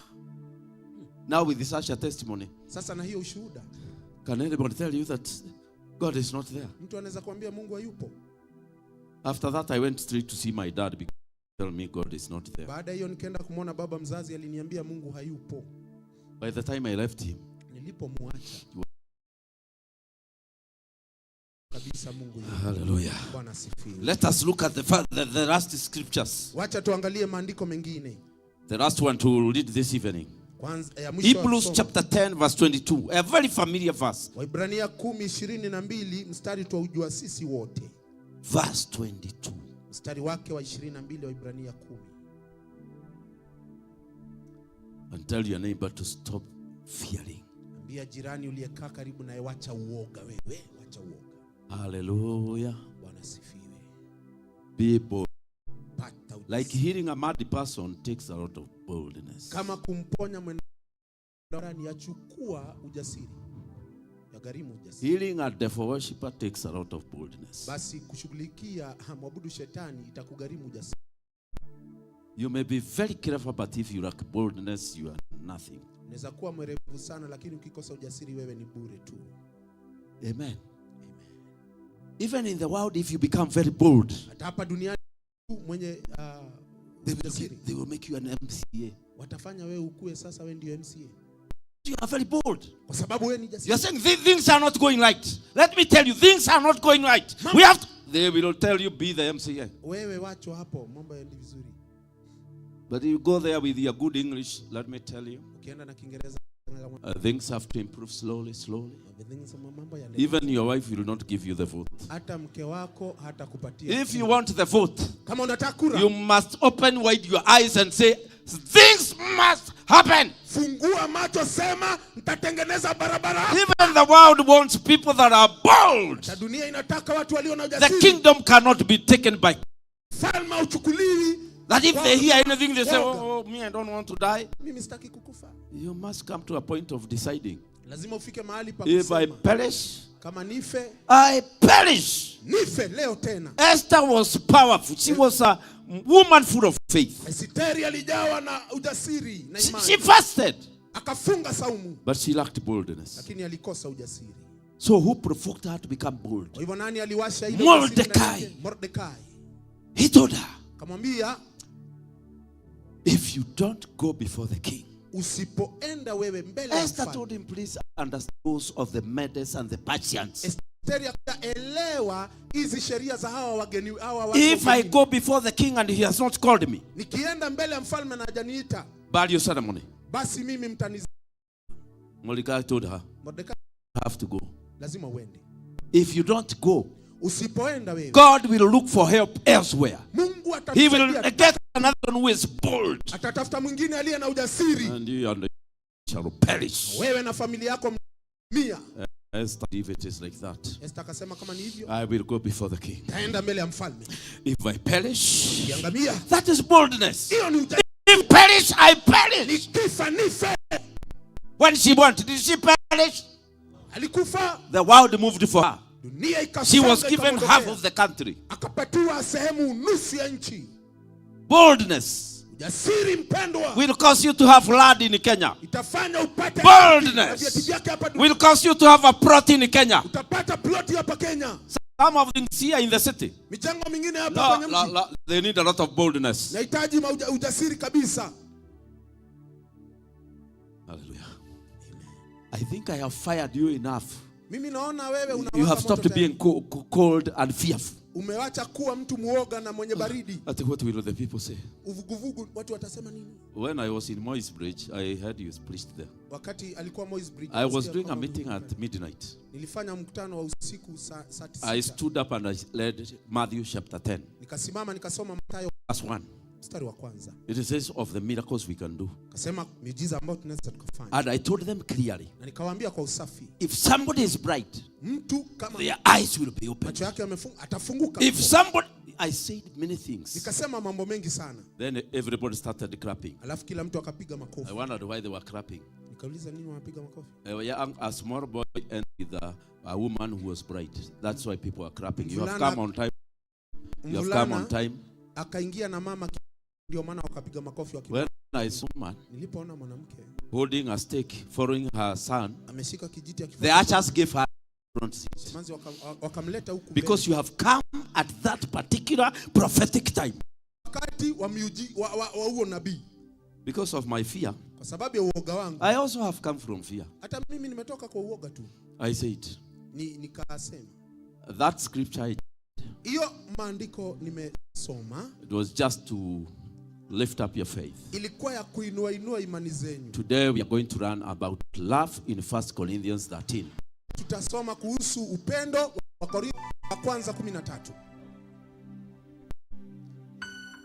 Now with such a testimony, sasa na hiyo ushuhuda, can anybody tell you that God is not there? Mtu anaweza kuambia Mungu hayupo. After that I went straight to see my dad because he told me God is not there. Baada hiyo nikaenda kumwona baba mzazi, aliniambia Mungu hayupo. By the time I left him, nilipomwacha kabisa Mungu yupo. Hallelujah. Bwana asifiwe. Let us look at the last scriptures. Wacha tuangalie maandiko mengine. The last one to read this evening. Hebrews chapter 10 verse 22. A very familiar verse. Waibrania 10:22 mstari tuujua sisi wote. Verse 22. Mstari wake wa 22 Waibrania 10. And tell your neighbor to stop fearing. Ambia jirani uliyekaa karibu naye, wacha uoga wewe, wacha uoga. Hallelujah. Bwana asifiwe. Be bold. Like healing a mad person takes a lot of boldness. Kama kumponya mwendani yachukua ujasiri. Yagharimu ujasiri. Healing a devil worshipper takes a lot of boldness. Basi kushughulikia mwabudu shetani itakugharimu ujasiri. You may be very careful, but if you lack boldness, you are nothing. Unaweza kuwa mwerevu sana, lakini ukikosa ujasiri wewe ni bure tu. Amen. Amen. Even in the world, if you become very bold, hata hapa duniani mwenye they will make you an MCA. Watafanya wewe ukue sasa wewe ndio MCA. You are very bold. Kwa sababu wewe ni jasiri. You are saying things are not going right. Let me tell you, things are not going right. We have to, they will tell you be the MCA. Wewe wacho hapo, mambo yaendi vizuri. But you go there with your good English, let me tell you. Ukienda na Kiingereza things have to improve slowly. Mambo ya Even your wife will not give you the vote. Hata mke wako hatakupatia. If you want the vote, kama unataka kura, you must open wide your eyes and say things must happen. Fungua macho, sema nitatengeneza barabara. Even the world wants people that are bold. Dunia inataka watu walio na ujasiri. The kingdom cannot be taken by Falma uchukuliwi. That if they hear anything, they say, oh, me, I don't want to die. Mimi sitaki kukufa. You must come to a point of deciding. Lazima ufike mahali pa If I kusema, perish, kama nife, I perish. nife leo tena. Esther was powerful. She was a woman full of faith. Esiteri alijawa na ujasiri na imani. She fasted. Akafunga saumu. But she lacked boldness. Lakini alikosa ujasiri. So who provoked her to become bold? Kwa hivyo nani aliwasha ile Mordecai. Mordecai. He told her, Kamwambia, if you don't go before the king. Usipoenda wewe mbele ya Esther told him, please understand those of the Medes and the Persians. Esteri akaelewa hizi sheria za hawa wageni hawa. If I go before the king and he has not called me, nikienda mbele ya mfalme na hajaniita, burial ceremony. Basi mimi mtaniza. Mordecai told her, Mordecai, you have to go. Lazima uende. If you don't go, usipoenda wewe, God will look for help elsewhere. Mungu He will get another one who is bold. Atatafuta mwingine aliye na ujasiri. And you shall perish. Wewe na familia yako mia. Esther, if it is like that, Esther akasema kama ni hivyo, I will go before the king. Taenda mbele ya mfalme. If I perish, Yangamia. That is boldness. Hiyo ni ujasiri. If perish, I perish. Nikifa nife. When she wanted, did she perish? Alikufa. The world moved for her. Dunia ikasonga. She was given half of the country. Akapatiwa sehemu nusu ya nchi. Boldness ujasiri mpendwa will cause you to have land in Kenya. Itafanya upate boldness will cause you to have a plot in Kenya. Utapata plot hapa Kenya. Some of things here in the city. Mijengo mingine hapa kwenye mji. They need a lot of boldness. Nahitaji ujasiri kabisa. Hallelujah. I think I have fired you enough. Mimi naona wewe unawaka. You have stopped being cold and fearful. Umewacha kuwa mtu muoga na mwenye baridi. What will the people say? Uvuguvugu watu watasema nini? When I was in Moy's Bridge, I heard you preached there. Wakati alikuwa Moy's Bridge. I was doing a meeting at midnight. Nilifanya mkutano wa usiku saa 9. I stood up and I led Matthew chapter 10. Nikasimama nikasoma Mathayo verse 1. Mstari wa kwanza. It says of the miracles we can do. Kasema miujiza ambayo tunaweza tukafanya. And I told them clearly. Na nikawaambia kwa usafi. If somebody is bright, mtu kama their eyes will be open. Macho yake yamefunga, atafunguka. If somebody, I said many things. Nikasema mambo mengi sana. Then everybody started clapping. Alafu kila mtu akapiga makofi. I wondered why they were clapping. Nikauliza nini wanapiga makofi? A small boy and with a woman who was bright. That's why people are clapping. You have come on time. You have come on time. Akaingia na mama, ndio maana wakapiga makofi wakiwa. When I saw man nilipoona mwanamke holding a stake following her son, ameshika kijiti akifa. The archers gave her front seat. Manzi wakamleta huku. Because you have come at that particular prophetic time. Wakati wa huo nabii. Because of my fear. Kwa sababu ya uoga wangu. I also have come from fear. Hata mimi nimetoka kwa uoga tu. I said. Nikasema. That scripture. Hiyo maandiko nimesoma. It was just to lift up your faith. Ilikuwa ya kuinua imani zenyu. Today we are going to learn about love in 1 Corinthians 13. Tutasoma kuhusu upendo wa Korintho wa kwanza 13.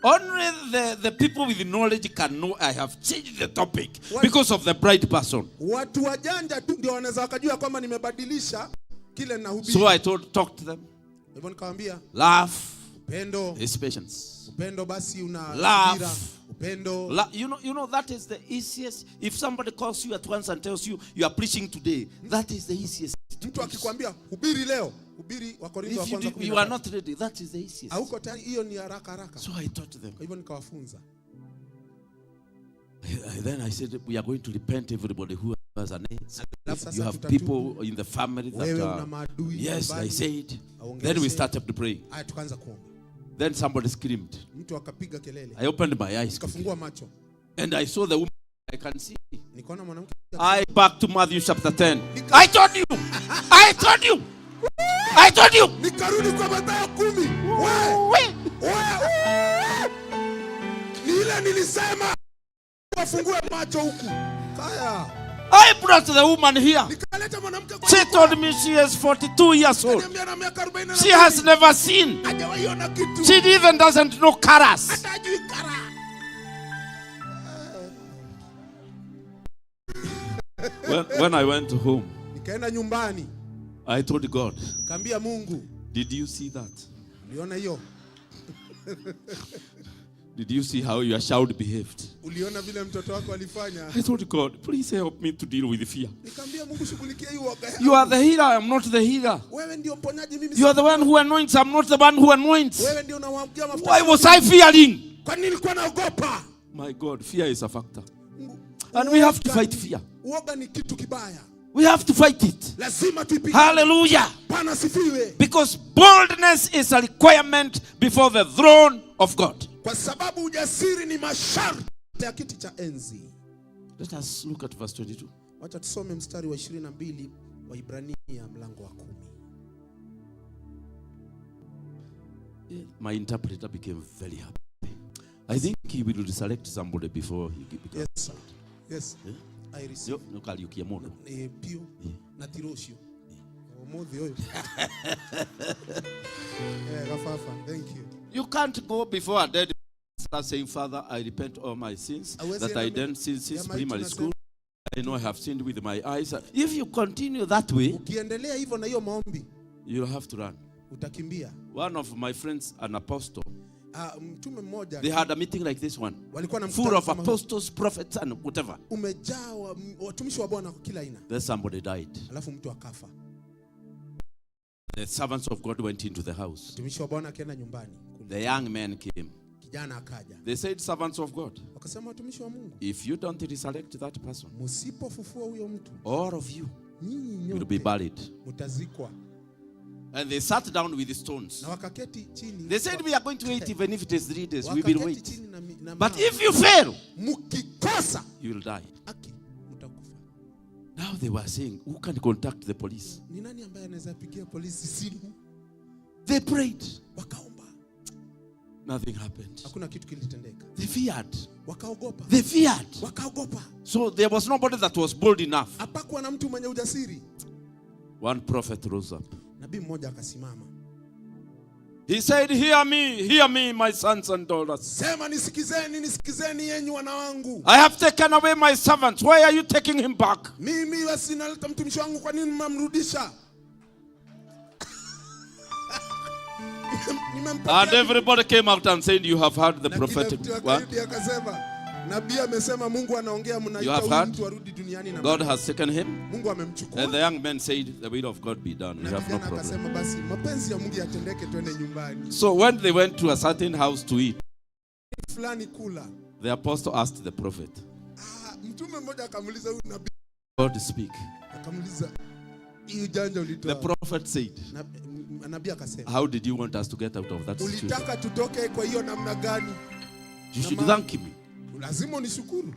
Only the people with knowledge can know I have changed the topic because of the bright person. Watu wajanja tu ndio wanaweza wakajua kwamba nimebadilisha kile ninahubiri. So I talked to them. Hivyo nikamwambia love, upendo is patience. Upendo basi una love. Upendo. You know that is the easiest. If somebody calls you at once and tells you you are preaching today, that is the easiest. Mtu akikwambia hubiri leo, hubiri wa Korintho wa kwanza 13. If you are not ready, that is the easiest. Hauko tayari, hiyo ni haraka. So I taught them. Kwa hivyo nikawafunza. Then I said we are going to repent everybody who has an AIDS. You have people in the family that are. Yes, I said. Then we started praying. Then somebody screamed. I opened my eyes. And I saw the woman I can see. I back to Matthew chapter 10. I told you. I told you. I told you. Nikarudi kwa Mathayo 10. Nilisema wafungue macho huku. Kaya. I brought the woman here. She told me she is 42 years old. She has never seen. She even doesn't know colors. When I went home, I told God, did you see that? Did you see how your child behaved? Uliona vile mtoto wako alifanya? I told God, please help me to deal with fear. Nikamwambia Mungu, shughulikia hiyo woga. You are the healer, I am not the healer. Wewe ndio mponyaji, mimi You are the one who anoints, I am not the one who anoints. Wewe ndio unawamwagia mafuta. Why was I fearing? Kwa nini nilikuwa naogopa? My God, fear is a factor. And we have to fight fear. Woga ni kitu kibaya. We have to fight it. Lazima tuipige. Hallelujah. Bwana sifiwe. Because boldness is a requirement before the throne of God. Kwa sababu ujasiri ni masharti ya kiti cha enzi. Let us look at verse 22. Wacha tusome mstari wa 22 wa Ibrania mlango wa 10. My interpreter became very happy. I think he will resurrect somebody before he becomes. Yes, sir. Yes. Yeah? I receive. Yo, no kaliukia mono. Pio na tirosio. Omodhi oyo. Gafafa, thank you. You can't go before a dead person saying, Father, I repent all my sins that I didn't sin since primary school. I know I have sinned with my eyes. If you continue that way, ukiendelea hivyo na hiyo maombi, you'll have to run. Utakimbia. One of my friends, an apostle, mtume mmoja, they had a meeting like this one, full of apostles, prophets and whatever. Umejaa watumishi wa Bwana kila aina. Then somebody died. Alafu mtu akafa. The servants of God went into the house. Watumishi wa Bwana akaenda nyumbani. The young man came. Kijana akaja. They said, servants of God, wakasema watumishi wa Mungu, if you don't resurrect that person, msipofufua huyo mtu, all of you will be buried. Mtazikwa. And they sat down with the stones. Na wakaketi chini. They said, we are going to wait even if it is 3 days. We will wait. Na but if you fail, mukikosa, you will die. Aki, mtakufa. Now they were saying, who can contact the police? Ni nani ambaye anaweza pigia polisi simu? They prayed. Wakaomba. Nothing happened. Hakuna kitu kilitendeka. They feared. Wakaogopa. They feared. Wakaogopa. So there was nobody that was bold enough. Hapakuwa na mtu mwenye ujasiri. One prophet rose up. Nabii mmoja akasimama. He said, hear me, my sons and daughters. Sema nisikizeni, nisikizeni yenyu wana wangu. I have taken away my servant. Why are you taking him back? Mimi wasinaleta mtumishi wangu, kwa nini mmamrudisha? And everybody came out and said, you have heard the prophetic word. Nabii amesema Mungu anaongea, mnaita mtu arudi duniani na God has taken him. Mungu amemchukua. And the young man said, the will of God be done. We have no problem. Akasema basi mapenzi ya Mungu yatendeke, twende nyumbani. So when they went to a certain house to eat, fulani kula, the apostle asked the prophet, mtume mmoja akamuuliza huyu nabii, God speak. Akamuuliza, hii ujanja ulitoa? The prophet said, nabii akasema, how did you want us to get out of that situation? Ulitaka tutoke kwa hiyo namna gani? You should thank me. Lazima unishukuru.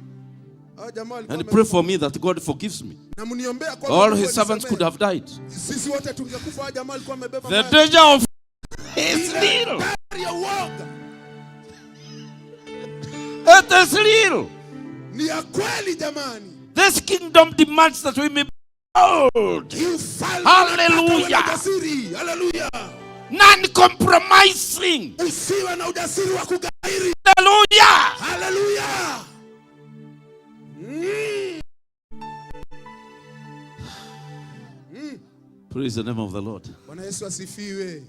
And pray for me that God forgives me. Na mniombea kwa all his servants could have died. Sisi wote tungekufa. Jamaa alikuwa amebeba. The danger of is real. It is real. Ni ya kweli jamani. This kingdom demands that we be bold. Hallelujah. Hallelujah. Non-compromising. Usiwe na ujasiri wa kugairi. Hallelujah. Hallelujah. Praise the name of the Lord. Bwana Yesu asifiwe.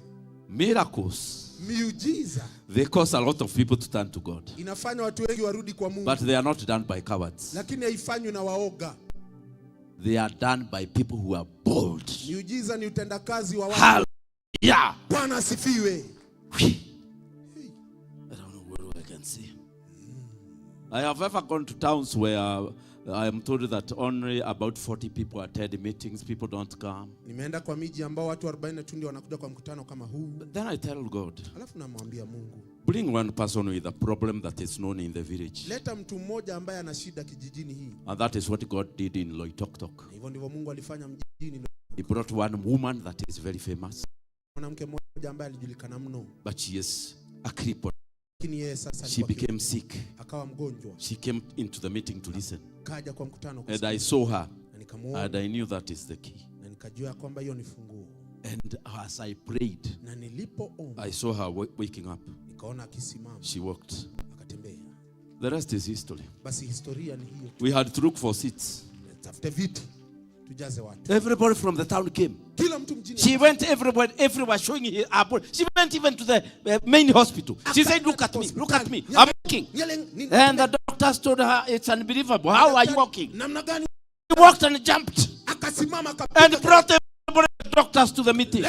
Miracles, miujiza, they cause a lot of people to turn to God. Inafanya watu wengi warudi kwa Mungu. But they are not done by cowards. Lakini haifanywi na waoga. They are done by people who are bold. Miujiza ni utendakazi wa watu. Hallelujah. Bwana asifiwe. I don't know what I can say. I have ever gone to towns where I am told that only about 40 people attend meetings, people don't come. Nimeenda kwa miji ambao watu 40 tu ndio wanakuja kwa mkutano kama huu. Then I tell God, alafu namwambia Mungu, bring one person with a problem that is known in the village. Leta mtu mmoja ambaye ana shida kijijini hii. And that is what God did in Loitoktok. Hivyo ndivyo Mungu alifanya mjini. He brought one woman that is very famous. Mwanamke mmoja ambaye alijulikana mno. But she is a cripple. She became sick. Akawa mgonjwa. She came into the meeting to listen. Kaja kwa mkutano. And I saw her. And I knew that is the key. Na nikajua kwamba hiyo ni funguo. And as I prayed, na nilipoomba, I saw her waking up. Nikaona akisimama. She walked. Akatembea. The rest is history. Basi historia ni hiyo. We had to look for seats. Tafute viti. Tujaze watu. Everybody from the town came. Kila mtu mjini. She went everywhere showing her body. She went even to the main hospital. She said, look at me, look at me. I'm walking. And the doctors told her, it's unbelievable. How are you walking? She walked and jumped. And brought the doctors to the meeting.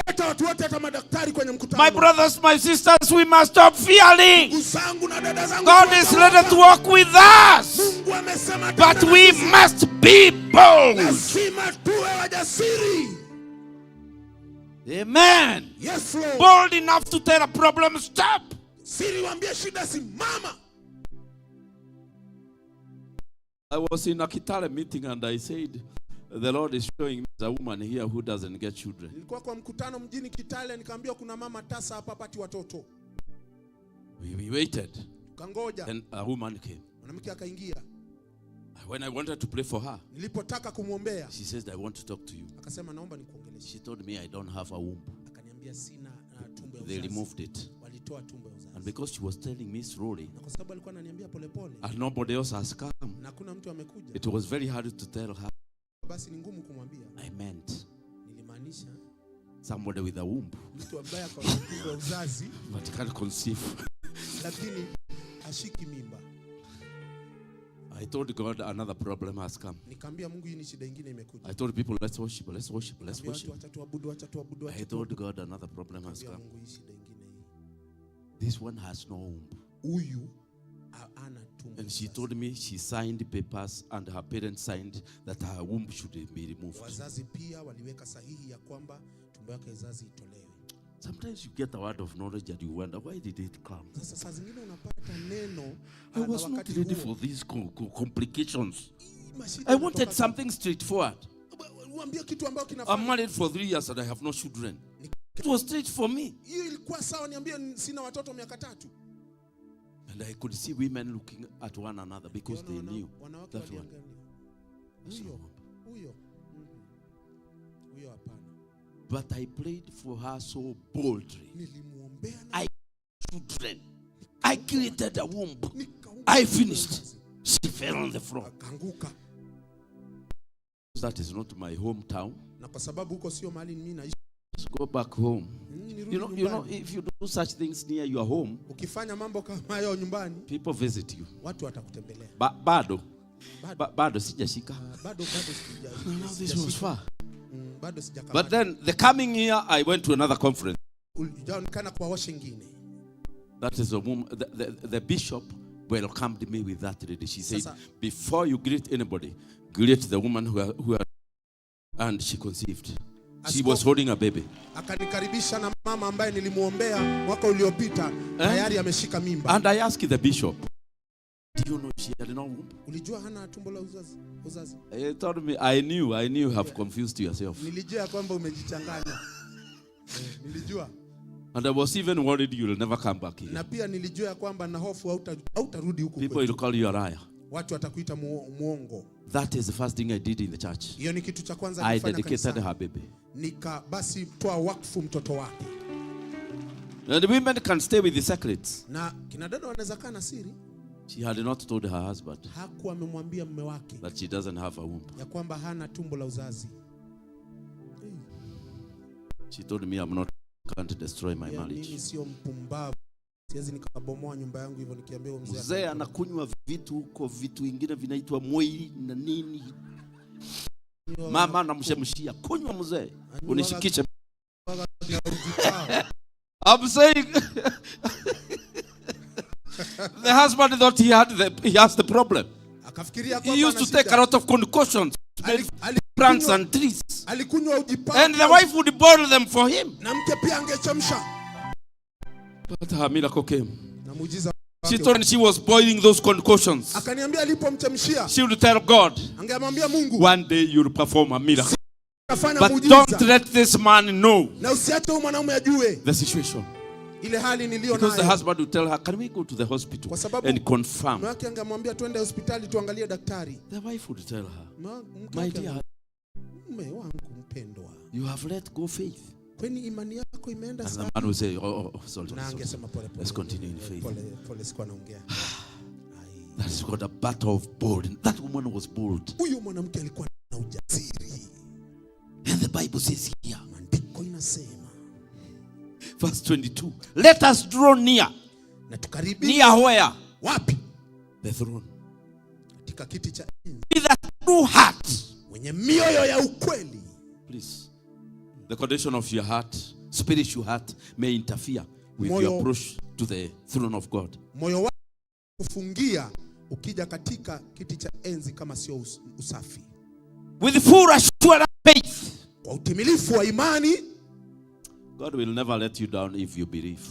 My brothers, my sisters, we must stop fearing. God is ready to walk with us. But we must be bold. Amen. Yes, Lord. Bold enough to tell a problem, stop. I was in a Kitale meeting and I said, the Lord is showing me a woman here who doesn't get children. We waited. And a woman came. When I wanted to pray for her, she says, I want to talk to you. She told me I don't have a womb. They removed it. And because she was telling me slowly, and nobody else has come, it was very hard to tell her. I meant somebody with a womb, but can't conceive. I told God another problem has come. I told people, let's worship, let's worship, let's worship. I told God another problem has come. This one has no womb. And she told me she signed papers and her parents signed that her womb should be removed. Sometimes you get a word of knowledge and you wonder, why did it come? I was not ready for these complications. I wanted something straightforward. I'm married for 3 years and I have no children. It was straight for me. And I could see women looking at one another because they knew that one. But I prayed for her so boldly. I children. I created a womb. I finished. She fell on the floor. That is not my hometown. Let's go back home. You know, if you do such things near your home, people visit you. Bado sijashika. No, this was far. But then the coming year, I went to another conference. That is a woman. The bishop welcomed me with that lady. She said, before you greet anybody, greet the woman who and she conceived. She was holding a baby. And I asked the bishop, do you know she had no womb? He told me, I knew you have confused yourself. And I was even worried you will never come back here. People will call you a liar. That is the first thing I did in the church. I dedicated her baby. And the women can stay with the secrets. She had not told her husband that she doesn't have a womb. She told me I'm not going to destroy my marriage. Mzee anakunywa vitu ingine vinaitwa moi na nini. Mama anamshemshia, kunywa mzee, unishikishe. I'm saying the husband thought he has the problem. He used to take a lot of concoctions, plants and trees. And the wife would boil them for him. But her miracle came. She told me she was boiling those concoctions. She would tell God, one day you'll perform a miracle. But don't let this man know the situation. Because the husband would tell her, can we go to the hospital and confirm? The wife would tell her, my dear, you have let go faith. And the man would say, sorry. Let's continue in faith. That is called a battle of bold. That woman was bold. the Bible says here. Maandiko inasema. Verse 22. Let us draw near. Na tukaribia. Near where? Wapi? The throne. Katika kiti cha enzi. With a true heart. Mwenye mioyo ya ukweli. Please. The condition of your heart, spiritual heart, may interfere with Moyo, your approach to the throne of God. Moyo wako kufungia ukija katika kiti cha enzi kama sio usafi. With full assurance faith. Kwa utimilifu wa imani. God will never let you down if you believe.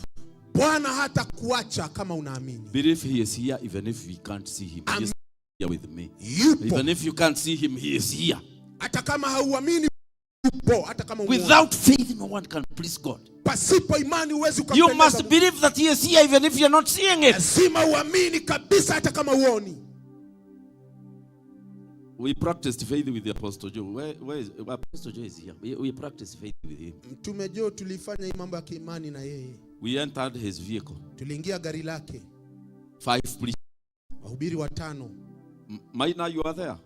Bwana hata kuacha kama unaamini. Believe he is here even if we can't see him. He is here with me. Yupo. Even if you can't see him, he is here. Hata kama hauamini yupo, hata kama without faith no one can please God. Pasipo imani huwezi kumpendeza. You must believe that he is here even if you are not seeing it. Lazima uamini kabisa hata kama uoni. We practiced faith with the Apostle Joe. Where is Apostle Joe is here? We practiced faith with him. Mtume Joe tulifanya hii mambo ya kiimani na yeye. We entered his vehicle. Tuliingia gari lake. 5 police. Wahubiri 5. Maina, you are there?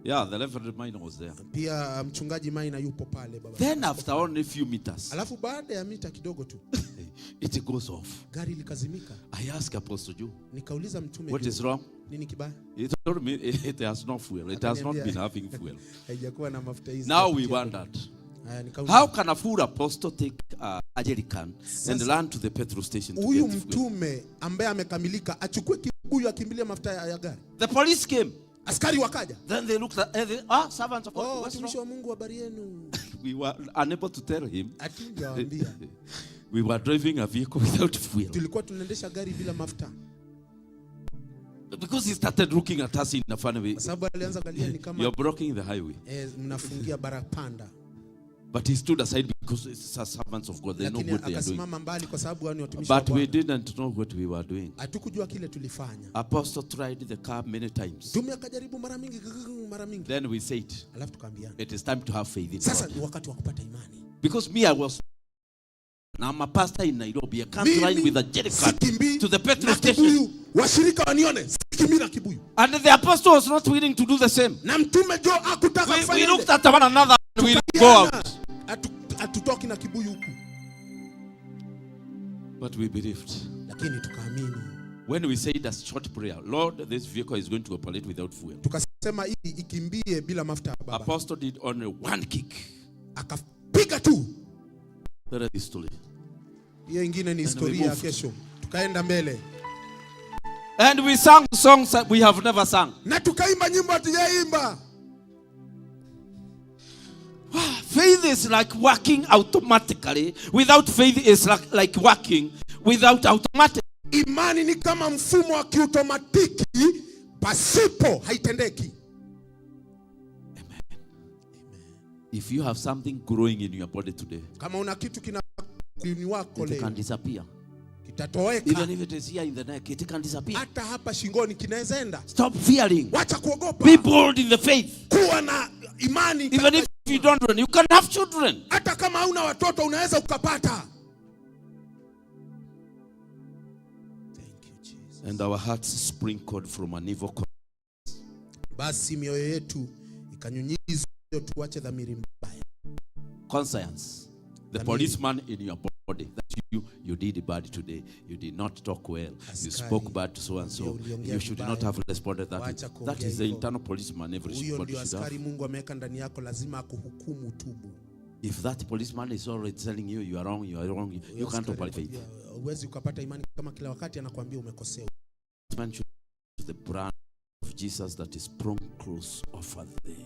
Yeah, the Reverend Maina was there. Pia mchungaji Maina yupo pale baba. Then after only a few meters. Alafu baada ya mita kidogo tu. It goes off. Gari likazimika. I asked Apostle Joe. Nikauliza mtume Joe. What is wrong? Nini kibaya? He told me it has no fuel. It has not been having fuel. Haijakuwa na mafuta hizi. Now we wondered. How can a full apostle take a jerrycan and run to the petrol station to huyu get fuel? Mtume ambaye amekamilika achukue kibuyu akimbilie mafuta ya gari. The police came. Askari wakaja. Then they looked at servants of God. Watumishi wa Mungu, habari yenu. We were unable to tell him. Atingewaambia. We were driving a vehicle without fuel. Tulikuwa tunaendesha gari bila mafuta. Because he started looking at us in a funny way. Sababu alianza kuangalia ni kama you're blocking the highway. Mnafungia barabara. But he stood aside because it's a servants of God. They know what they are doing. Mbali kwa sababu wao ni watumishi wa But we didn't know what we were doing. Hatukujua kile tulifanya. Apostle tried the car many times. Mtume akajaribu mara mingi. Then we said, alafu tukaambiana, it is time to have faith in God. Sasa ni wakati wa kupata imani. Because me, I was I'm a pastor in Nairobi. I can't ride with a jerrycan to the petrol station. Washirika wanione sikimbi na kibuyu. And the apostle was not willing to do the same. Na mtume Joe hakutaka kufanya. We looked at one another and we go out. Atutoki na kibuyu huku. But we believed. Lakini tukaamini. When we said a short prayer, Lord, this vehicle is going to operate without fuel. Tukasema hii ikimbie bila mafuta baba. Apostle did only one kick. Akapiga tu. That is history. Hiyo ingine ni historia ya kesho. Tukaenda mbele. And we sang songs that we have never sung. Na tukaimba nyimbo hatujaimba. Faith is like working automatically. Without faith is like working without automatic. Imani ni kama mfumo wa kiautomatiki, pasipo haitendeki. Amen. If you have something growing in your body today, kama una kitu kina mwili wako leo, it can disappear. Kitatoweka. Even if it is here in the neck, it can disappear. Hata hapa shingoni kinaweza enda. Stop fearing. Wacha kuogopa. Be bold in the faith. Kuwa na imani. Even if you don't run, you can have children. Hata kama hauna watoto unaweza ukapata. Thank you Jesus. And our hearts sprinkled from an evil conscience. Basi mioyo yetu ikanyunyizwa tuache dhamiri mbaya. Conscience. The policeman in your body that you did bad today. You did not talk well. You spoke bad to so and so. You should not have responded that way. That is the internal policeman every body should have. Mungu ameweka ndani yako, lazima akuhukumu tubu. If that policeman is already telling you you are wrong, you can't operate faith. Huwezi ukapata imani kama kila wakati anakuambia umekosea. The brand of Jesus that is sprung close over the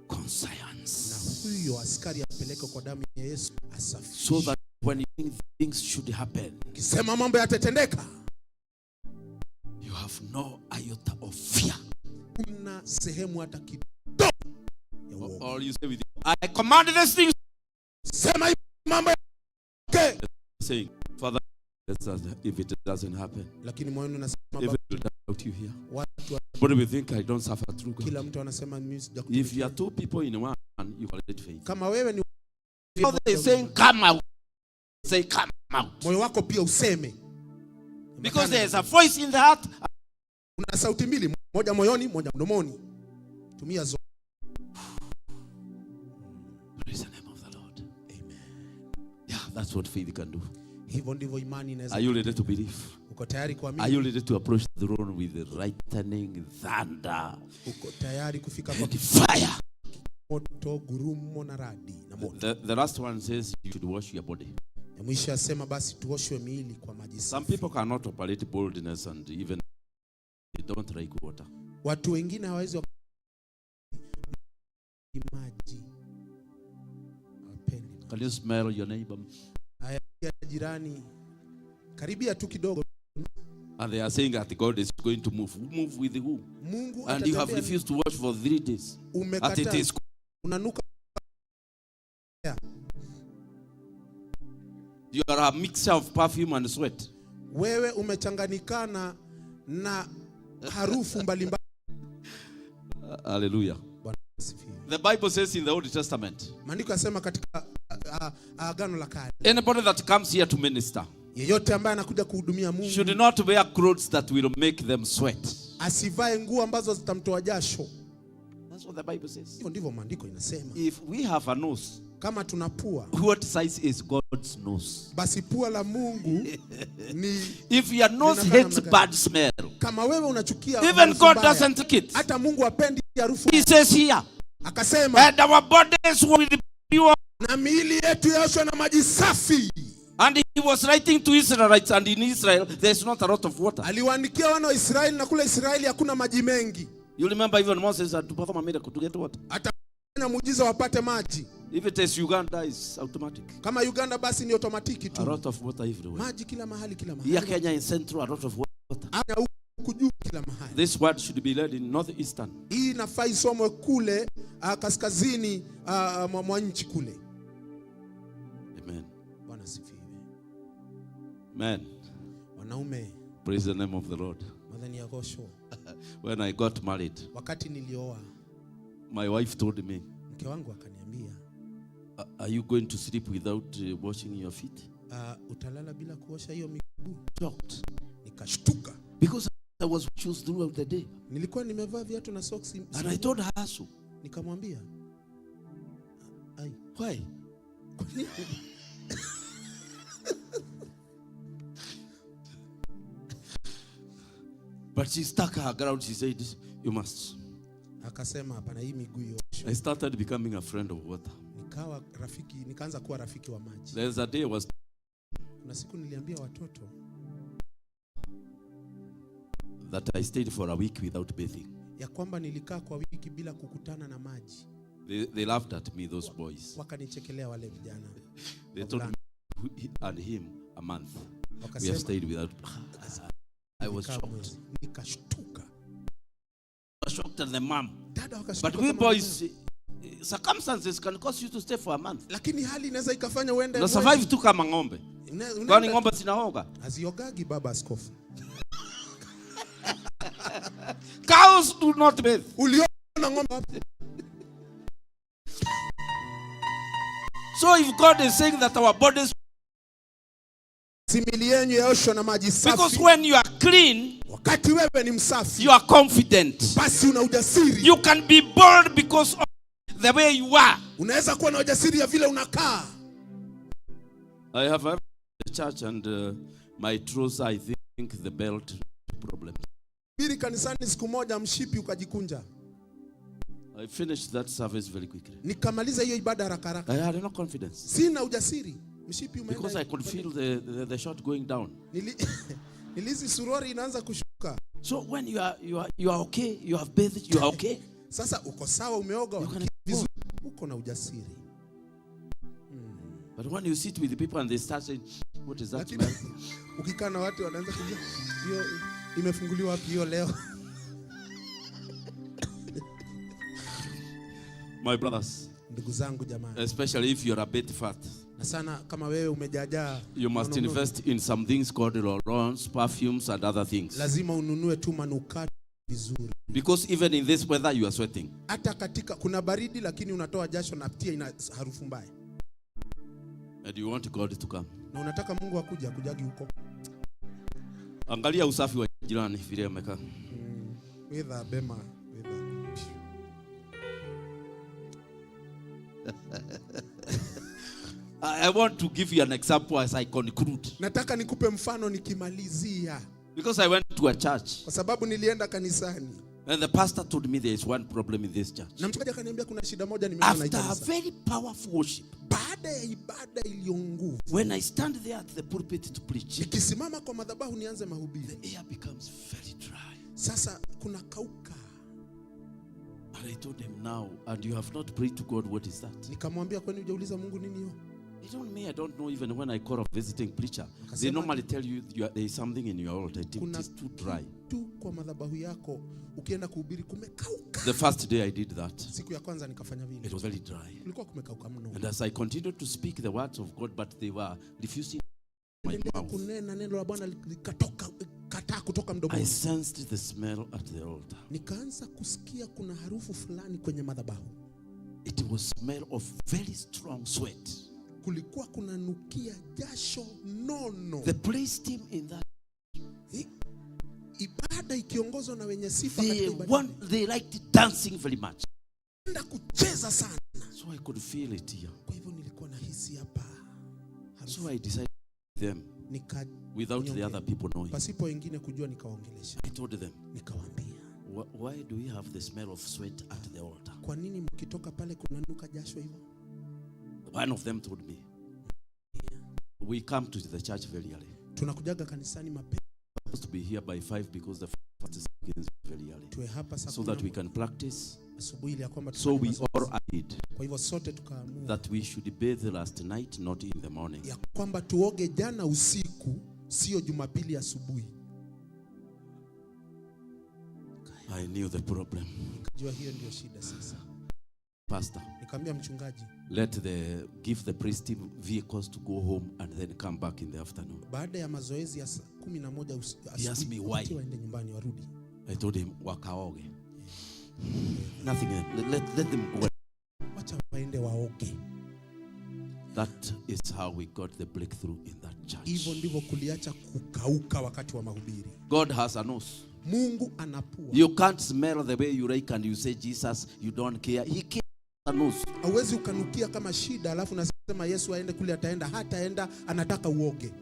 conscience. Na huyo askari apeleke kwa damu ya Yesu asafishe. So that when you think things should happen, kisema mambo yatatendeka, you have no iota of fear. Una sehemu hata kidogo ya uoga. Or you say with you, I command these things. Sema mambo yake. Saying, Father, if it doesn't happen, lakini moyoni unasema if it doubt you here, watu what do we think? I don't suffer through God. Kila mtu anasema mimi sijakuwa. If you are two people in one, you call it faith. Kama wewe ni they saying come out, say come out. Moyo wako pia useme. Because there is a voice in the heart. Una sauti mbili, moja moyoni, moja mdomoni. Tumia zote. Listen. That's what faith can do. Hivyo ndivyo imani inaweza. Are you ready to believe? Uko tayari kuamini? Are you ready to approach the throne with the lightning, thunder? Uko tayari kufika kwa fire? Moto, gurumo na radi na moto. The last one says you should wash your body. Na mwisho asema basi tuoshwe miili kwa maji safi. Some people cannot operate boldness and even they don't like water. Watu wengine hawawezi maji. Wapendi. Can you smell your neighbor? Haya jirani. Karibia tu kidogo. And they are saying that God is going to move. Move with who? Mungu and you have refused to wash for 3 days. At it is unanuka. You are a mixture of perfume and sweat. Wewe umechanganyikana na harufu mbalimbali. Hallelujah. The Bible says in the Old Testament. Maandiko yasema katika agano la kale. Anybody that comes here to minister, yeyote ambaye anakuja kuhudumia Mungu, should not wear clothes that will make them sweat. Asivae nguo ambazo zitamtoa jasho. That's what the Bible says. Hivyo ndivyo maandiko inasema. If we have a nose, kama tuna pua, what size is God's nose? Basi pua la Mungu ni if your nose hates bad smell, kama wewe unachukia, even God doesn't like it. Hata Mungu hapendi harufu. He says here, akasema, and our bodies will be pure, na miili yetu yaoshwe na maji safi. And he was writing to Israelites, and in Israel there's not a lot of water. Aliwaandikia wana wa Israeli, na kule Israeli hakuna maji mengi. You remember even Moses had to perform a miracle to get water. Hata na muujiza wapate maji. If it is Uganda, is automatic. Kama Uganda basi ni automatic tu. A lot of water everywhere. Maji kila mahali, kila mahali. Here Kenya in Central, a lot of water. Aya huku juu kila mahali. This word should be led in northeastern. Hii inafaa isomwe kule kaskazini mwa nchi kule. Amen. Bwana sifiwe. Man. Wanaume. Praise the name of the Lord. Madhani ya gosho. When I got married, wakati nilioa, my wife told me, mke wangu akaniambia, are you going to sleep without washing your feet? Utalala bila kuosha hiyo miguu? Shocked. Nikashtuka. Because I was shoes throughout the day. Nilikuwa nimevaa viatu na socks. And I told her so. Nikamwambia, why? But she stuck her ground. She said, you must. Akasema hapana, hii miguu yoshwe. I started becoming a friend of water. Nikaanza kuwa rafiki wa maji. There's a day I was. Kuna siku niliambia watoto that I stayed for a week without bathing. Ya kwamba nilikaa kwa wiki bila kukutana na maji. They laughed at me, those boys. Wakanichekelea wale vijana. They told me and him a month. We have stayed without. I was shocked. Nikashtuka. I was shocked at the mom. But we boys, circumstances can cause you to stay for a month. Lakini hali inaweza ikafanya uende. Na survive tu kama ng'ombe. Kwani ng'ombe zinaoga? Haziogagi baba askofu. Cows do not bathe. Uliona ng'ombe? So if God is saying that our bodies, simili yenu yaoshwa na maji safi. Because when you are clean, wakati wewe ni msafi, you are confident. Basi una ujasiri. You can be bold because of the way you are. Unaweza kuwa na ujasiri ya vile unakaa. I have a church and my trouser, I think the belt problem. Bili kanisani siku moja mshipi ukajikunja. I finished that service very quickly. Nikamaliza hiyo ibada haraka haraka. I had no confidence. Sina ujasiri. Mshipi umeenda. Because I could feel the shot going down. Nilizi suruari inaanza kushuka. So when you are okay, you have bathed, you are okay. Sasa uko sawa, umeoga, vizuri, uko na ujasiri. But when you sit with the people and they start saying, what is that smell? Ukikaa na watu wanaanza kujua hiyo imefunguliwa wapi hiyo leo. My brothers, ndugu zangu jamani, especially if you are a bit fat, na sana kama wewe umejajaa, you must invest in some things called roll-ons, perfumes and other things. Lazima ununue tu manukato vizuri. Because even in this weather you are sweating. Hata katika kuna baridi lakini unatoa jasho na pia ina harufu mbaya. And you want God to come. Na unataka Mungu akujagi huko. Angalia usafi wa jirani vile amekaa. Witha bema, witha. I want to give you an example as I conclude. Nataka nikupe mfano nikimalizia. Because I went to a church. Kwa sababu nilienda kanisani. And the pastor told me there is one problem in this church. Na mchungaji akaniambia kuna shida moja nimeona na After a very powerful worship. Baada ya ibada iliyo nguvu. When I stand there at the pulpit to preach. Nikisimama kwa madhabahu nianze mahubiri. The air becomes very dry. Sasa kuna kauka. And I told him now, and you have not prayed to God, what is that? Nikamwambia kwani hujauliza Mungu nini hiyo? He told me, I don't know even when I call a visiting preacher. They normally tell you there is something in your altar. It is too dry. Tu kwa madhabahu yako ukienda kuhubiri kumekauka. The first day I did that. Siku ya kwanza nikafanya vile. It was very dry. Kulikuwa kumekauka mno. And as I continued to speak the words of God, but they were refusing my mouth. Kunena neno la Bwana likatoka kataa kutoka mdomoni. I sensed the smell at the altar. Nikaanza kusikia kuna harufu fulani kwenye madhabahu. It was smell of very strong sweat. Kulikuwa kuna nukia jasho nono. The praise team in that ibada ikiongozwa na wenye sifa katika ibada. They liked dancing very much. Nenda kucheza sana. So I could feel it here. Kwa hivyo nilikuwa nahisi hapa. So I decided them without the other people knowing. Pasipo wengine kujua nikawaongelesha. I told them. Nikawaambia. Why do we have the smell of sweat at the altar? Kwa nini mkitoka pale kunanuka jasho hivyo? One of them told me, we come to the church very early. Tunakujaga kanisani mapema. Supposed to be here by 5 because the fast begins very early. Tuwe hapa saa 10 so that we can practice. Asubuhi ili ya kwamba so we all agreed kwa hivyo sote tukaamua that we should bathe last night, not in the morning. Ya kwamba tuoge jana usiku, sio Jumapili asubuhi. I knew the problem. Kujua hiyo ndio shida sasa. Pastor, nikamwambia mchungaji, give the priest team vehicles to go home and then come back in the afternoon. Baada ya mazoezi ya 11 asubuhi waende nyumbani warudi. I told him wakaoge. Nothing. Let them go. Wacha waende waoge. That is how we got the breakthrough in that church. Hivyo ndivyo kuliacha kukauka wakati wa mahubiri. God has a nose. Mungu anapua. You can't smell the way you like and you say Jesus, you don't care. He cares a nose. Hawezi ukanukia kama shida alafu unasema Yesu aende kule, ataenda, hataenda, anataka uoge.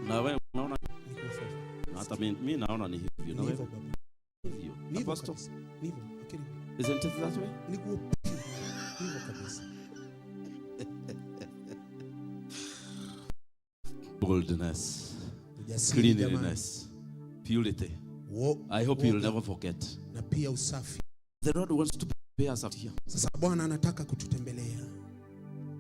Na wewe unaona hata mimi naona ni hivyo. Na wewe hivyo. Apostle. Hivyo. Isn't it that way? Hivyo kabisa. Boldness, cleanliness, purity. I hope you'll never forget. Na pia usafi. The Lord wants to prepare us out here. Sasa Bwana anataka kututembelea.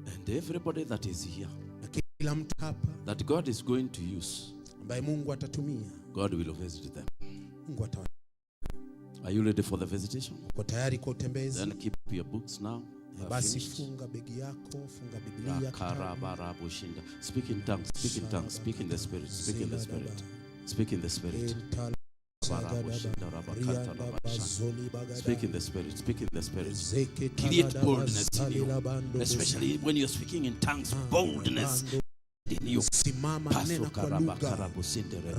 And everybody that is here, na kila mtu hapa, that God is going to use, ambaye Mungu atatumia, God will visit them. Mungu atawa. Are you ready for the visitation? Uko tayari kwa utembezi? Then keep your books now. Basi funga begi yako, funga Biblia. Speak in tongues, speak in tongues, speak in the spirit, speak in the spirit. Speak in the spirit. Speak in the spirit, speak in the spirit. Create boldness in you. Especially when you're speaking in tongues, boldness in you. Simama nena kwa lugha.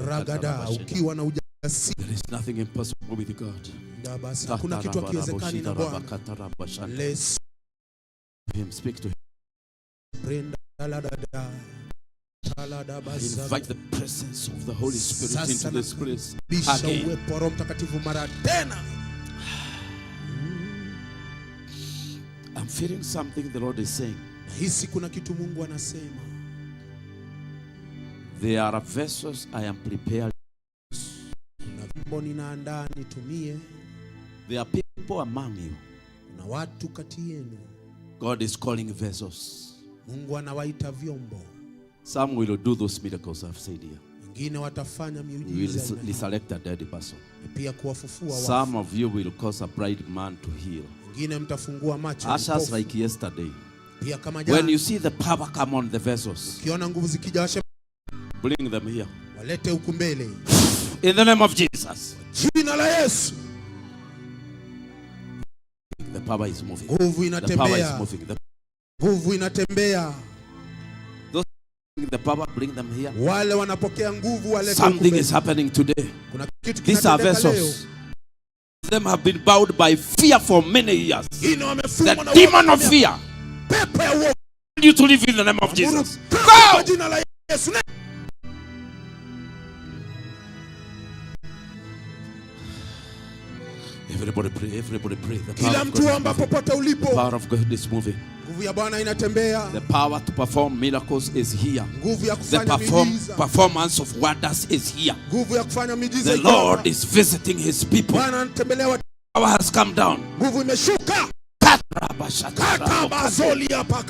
Ragada ukiwa na ujasiri. There is nothing impossible with God. Hakuna kitu hakiwezekani na Bwana. Let's him, speak to him. Invite the presence of the Holy Spirit into this place again. I'm feeling something the Lord is saying. There are vessels I am prepared. There are people among you. God is calling vessels. Some will do those miracles I've said here. We will select a dead person. Some of you will cause a blind man to heal. Ushers like yesterday. When you see the power come on the vessels, bring them here. In the name of Jesus. The power is moving. The power is moving. Those the power, bring them here. Something is happening today. These are vessels. Them have been bowed by fear for many years. The demon of fear. you to live in the name of Jesus. Kwa jina la Yesu. Everybody pray, everybody pray. The Kila mtu omba popote ulipo. power of God is moving. Nguvu ya Bwana inatembea. The power to perform miracles is here. Nguvu ya The kufanya miujiza. performance of wonders is here. Nguvu ya kufanya miujiza. The Lord is visiting his people. Bwana anatembelea watu. Power has come down. Nguvu imeshuka.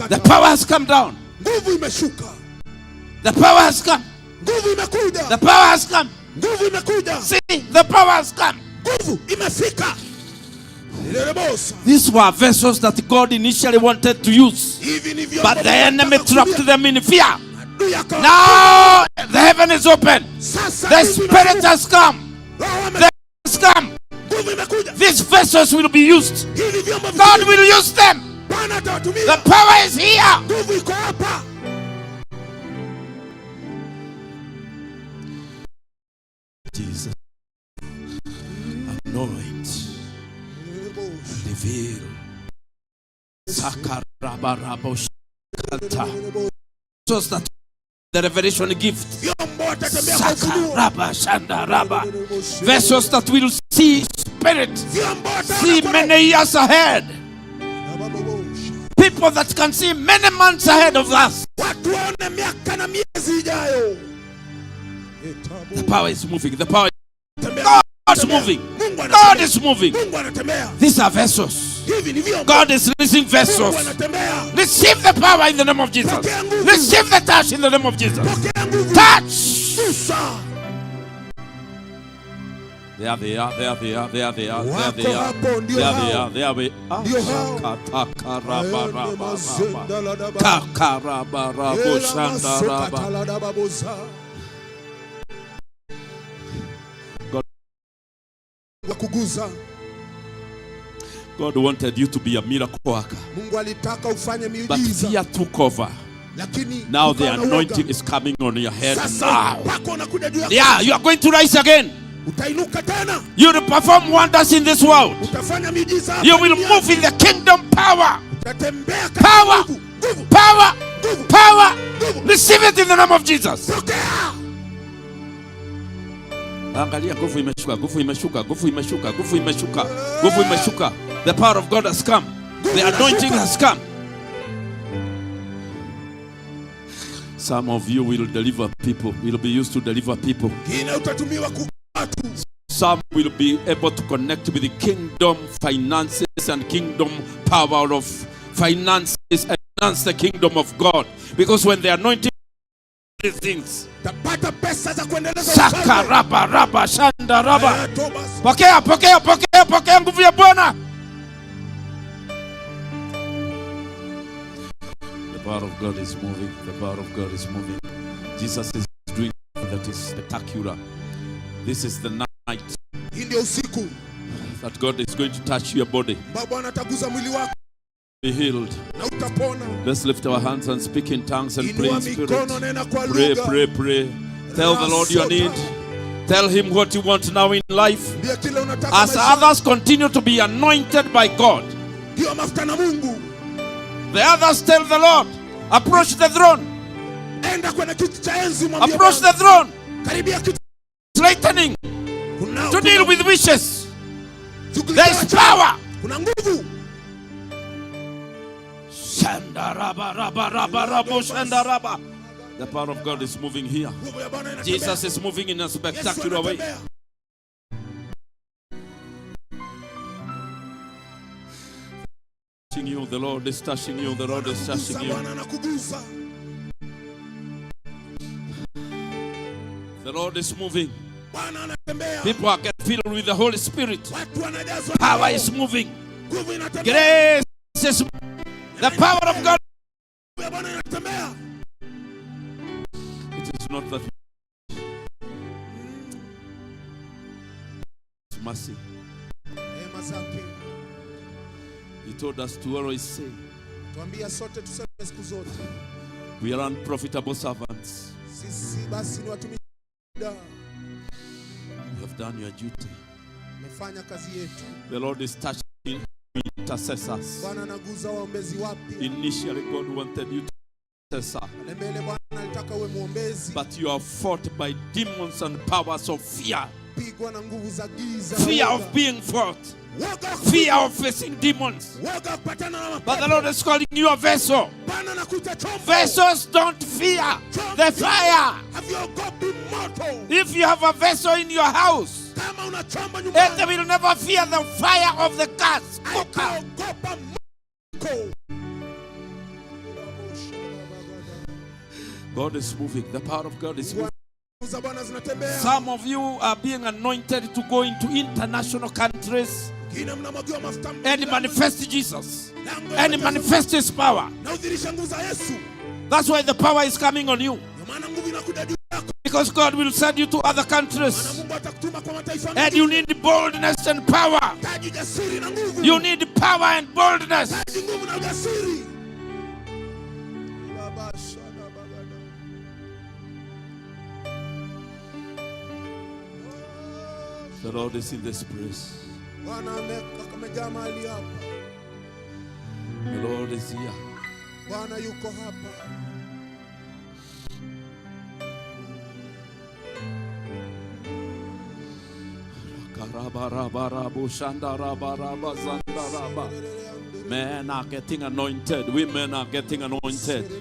The power has come down. Nguvu imeshuka. The power has come. Nguvu imekuja. The power has come. Nguvu imekuja. See, the power has come. Nguvu imefika. These were vessels that God initially wanted to use, but the enemy trapped them in fear. Now the heaven is open. The Spirit has come. The has come. These vessels will be used. God will use them. The power is here. Jesus, anoint, reveal. So that the revelation gift. Vessels that will see spirit, see many years ahead. People that can see many months ahead of us. The power is moving. The power. God is moving. God is moving. These are vessels. God is releasing vessels. Receive the power in the name of Jesus. Receive the touch in the name of Jesus. Touch. There they are. There they are. There they are. There they are. There they are. There they are. God wanted you to be a miracle worker, but fear took over. Now the anointing is coming on your head now. Yeah, you are going to rise again. You will perform wonders in this world. You will move in the kingdom power. Power. Power. Power. Receive it in the name of Jesus. Angalia, nguvu imeshuka, nguvu imeshuka, nguvu imeshuka, nguvu imeshuka, nguvu imeshuka. The power of God has come. The anointing has come. Some of you will deliver people, will be used to deliver people. Some will be able to connect with the kingdom finances and kingdom power of finances and enhance the kingdom of God. Because when the anointing things, Saka raba raba shanda raba. Pokea, pokea, pokea, pokea nguvu ya Bwana. The power of God is moving. The power of God is moving. Jesus is doing that is spectacular. This is the night that God is going to touch your body. Be healed. Let's lift our hands and speak in tongues and pray in spirit. Pray, pray, pray. Tell the Lord your need. Tell him what you want now in life. As others continue to be anointed by God, the others tell the Lord, approach the throne. Approach the throne. Straightening to deal with wishes. There is power. The power of God is moving here. Jesus is moving in a spectacular way. Touching you, the Lord is touching you, the Lord is touching you. The Lord is moving. People are getting filled with the Holy Spirit. Power is moving. Grace is moving. The power of God. It is not that it's mercy. He told us to always say, we are unprofitable servants. You have done your duty. The Lord is touching intercessors. Initially, God wanted you to Mbele Bwana alitaka uwe muombezi. But you are fought by demons and powers of fear. Pigwa na nguvu za giza. Fear of being fought. Fear of facing demons. But the Lord is calling you a vessel. Vessels don't fear the fire. If you have a vessel in your house, it will never fear the fire of the gas cooker. God is moving. The power of God is moving. Some of you are being anointed to go into international countries and manifest Jesus and manifest His power. That's why the power is coming on you, because God will send you to other countries, and you need boldness and power. You need power and boldness. The Lord is in this place. The Lord is here. Men are getting anointed. Women are getting anointed.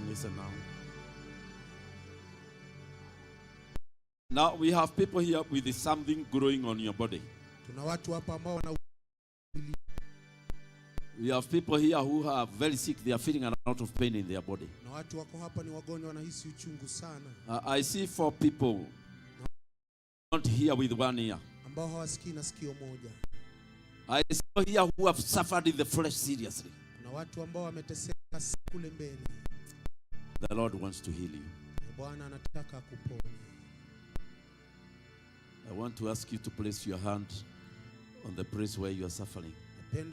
Listen now. Now we have people here with something growing on your body. We have people here who are very sick. They are feeling a lot of pain in their body. I see 4 people not here with 1 ear. I see here who have suffered in the flesh seriously. The Lord wants to heal you. I want to ask you to place your hand on the place where you are suffering. Within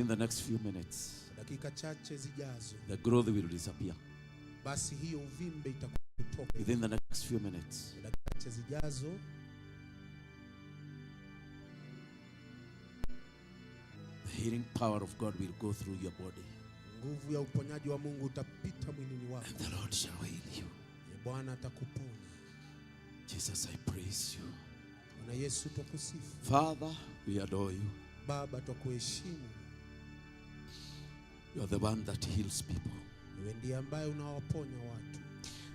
the next few minutes, the growth will disappear. Within the next few minutes, the healing power of God will go through your body. And the Lord shall heal you. Jesus, I praise you. Father, we adore you. You are the one that heals people.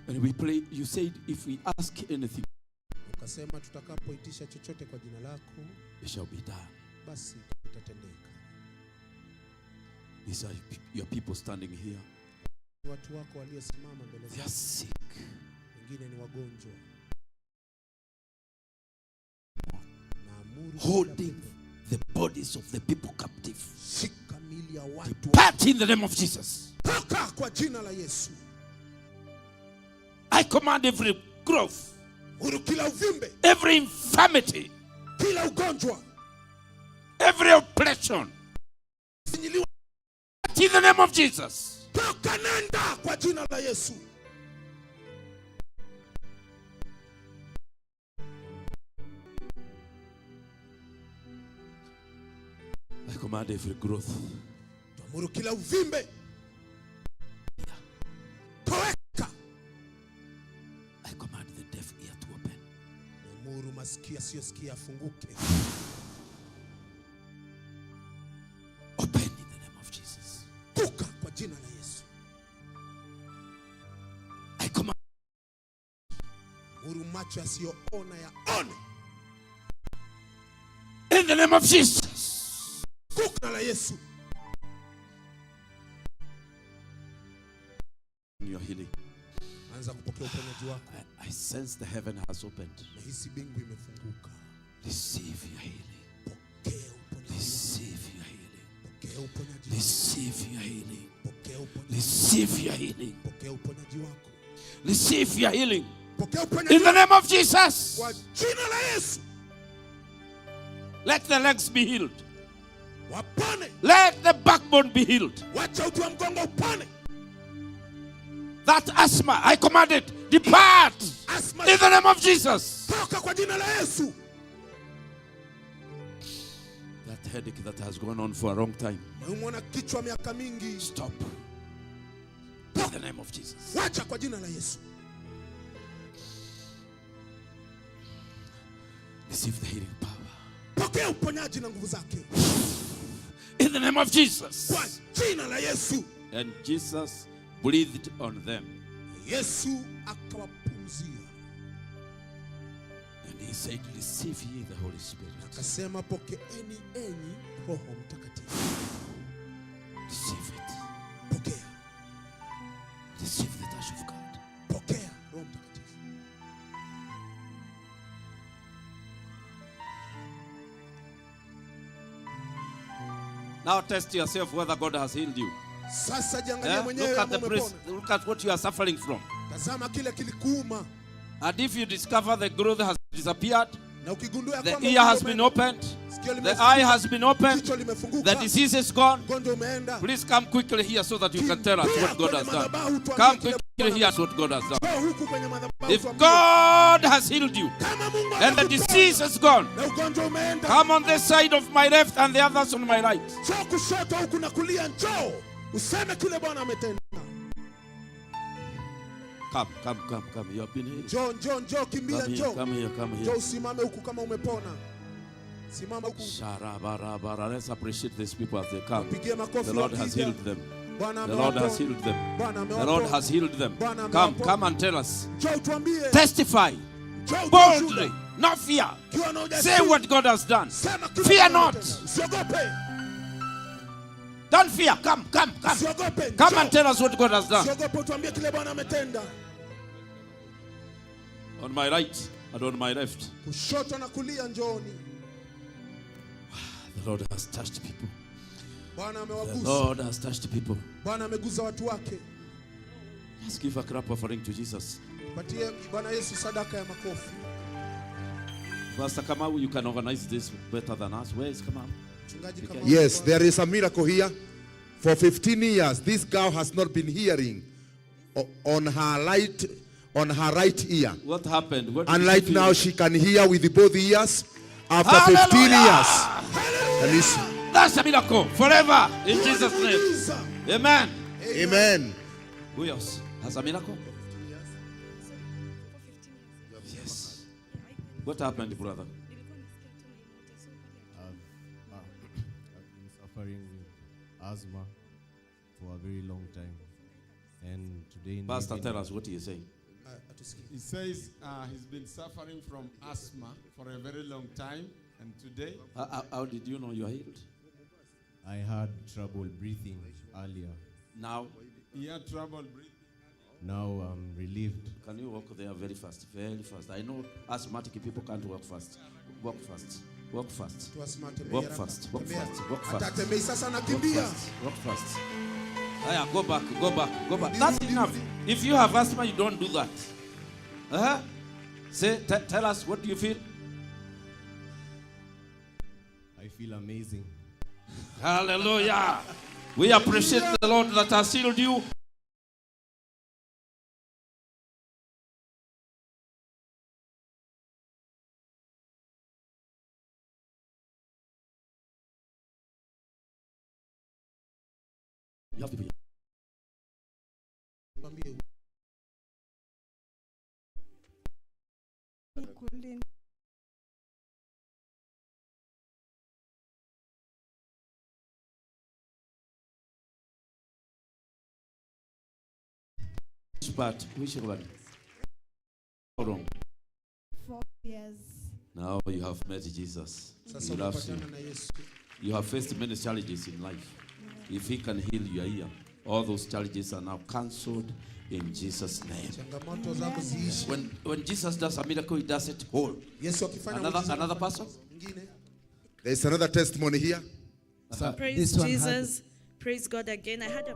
And we pray, you said if we ask anything, it shall be done. These are your people standing here. They are sick. Holding the bodies of the people captive. Depart in the name of Jesus. I command every growth, every infirmity, every oppression, in the name of Jesus. I command every growth. I command the deaf ear to open. Open in the name of Jesus. I command in the name of Jesus. Your healing. I sense the heaven has opened. Receive your healing. Receive your healing. Receive your healing. Receive your healing. Receive your healing. In the name of Jesus. Let the legs be healed. Let the backbone be healed. naomba upone. That asthma, I command it, depart in the name of Jesus. Toka kwa jina la Yesu. That headache that has gone on for a long time, Umeona kichwa miaka mingi. stop in the name of Jesus. Wacha kwa jina la Yesu. Receive the healing power. Pokea uponyaji na nguvu zake. In the name of Jesus. Kwa jina la Yesu. And Jesus breathed on them. Yesu akawapumzia. And he said, receive ye the Holy Spirit. Akasema pokeeni enyi Roho Mtakatifu. Receive it. Pokea. Receive the touch of God. Pokea Roho Mtakatifu. Now test yourself whether God has healed you. Sasa jiangalie mwenyewe Look at the kama priest. umepona. Look at what you are suffering from. Tazama kile kilikuuma. And if you discover the growth has disappeared, Na ukigundua the kwamba ear has been opened, the eye has been opened, kichwa limefunguka, the disease is gone, ugonjwa umeenda. please come quickly here so that you can tell us what God has done. Come quickly here what God has done. Njoo huku kwenye madhabahu If tuambie. God has healed you Kama Mungu and the amekuponya, disease is gone, na ugonjwa umeenda. come on this side of my left and the others on my right. Njoo kushoto huku na kulia, njoo. Useme kile Bwana ametenda. Come. You have been healed. Njoo kimbia, njoo. Come here. Njoo usimame huku kama umepona. Simama huku. Sharabarabara. Let's appreciate these people as they come. Pigie makofi. The Lord has wakija. healed them. Bwana The Lord has amewapona. healed them. Bwana The Lord amewapona. has healed them. Bwana Come amewapona. and tell us. Njoo tuambie. Testify Njoo boldly, ushuhuda. no fear. Ukiwa na ujasiri, Say what God has done. sema kile Fear Bwana not. ametenda. Usiogope. Don't fear. Come. Usiogope. Come Njoo. and tell us what God has done. Usiogope, tuambie kile Bwana ametenda. On my right and on my left. Kushoto na kulia, njooni. The Lord has touched people. Bwana The amewagusa. Lord has touched people. Bwana ameguza watu wake. Let's give a clap offering to Jesus. Patie Bwana Yesu sadaka ya makofi. Pastor Kamau, you can organize this better than us. Where is Kamau? Mchungaji kama Yes, there is a miracle here. For 15 years, this girl has not been hearing on her right ear. What happened? What And did right you now feel? she can hear with both ears after 15 years. And it's, That's a miracle forever in Jesus' name. Muujiza. Amen. amen. Who else has a miracle? Yes. What happened, brother? I've been suffering with asthma for a very long time. And today in the Pastor, evening, tell us what he is saying. He says he's been suffering from asthma for a very long time, and today How did you know you are healed? I had trouble breathing earlier. Now, he had trouble breathing. Now I'm relieved. can you walk there very fast? Very fast. I know asthmatic people can't walk fast. Walk fast. Walk fast. Tuwasimame, tembea Walk haraka. fast. Walk Tembea. fast. Walk Hata fast. tembei sasa Walk nakimbia. fast. Walk fast. Aya, go back. That's enough. If you have asthma, you don't do that. Say, tell us, what do you feel? I feel amazing. Hallelujah. We appreciate the Lord that has healed you. You have to be. Mwambie. Which one? How long? 4 years. Now you have met Jesus. Sasa He loves you. umepatana na Yesu. You have faced many challenges in life. If he can heal your ear, all those challenges are now cancelled in Jesus' name. Changamoto zako ziishi. When Jesus does a miracle, he does it whole. Yesu akifanya muujiza, Another person? mwingine. There's another testimony here. Praise Jesus. Praise God again. I had a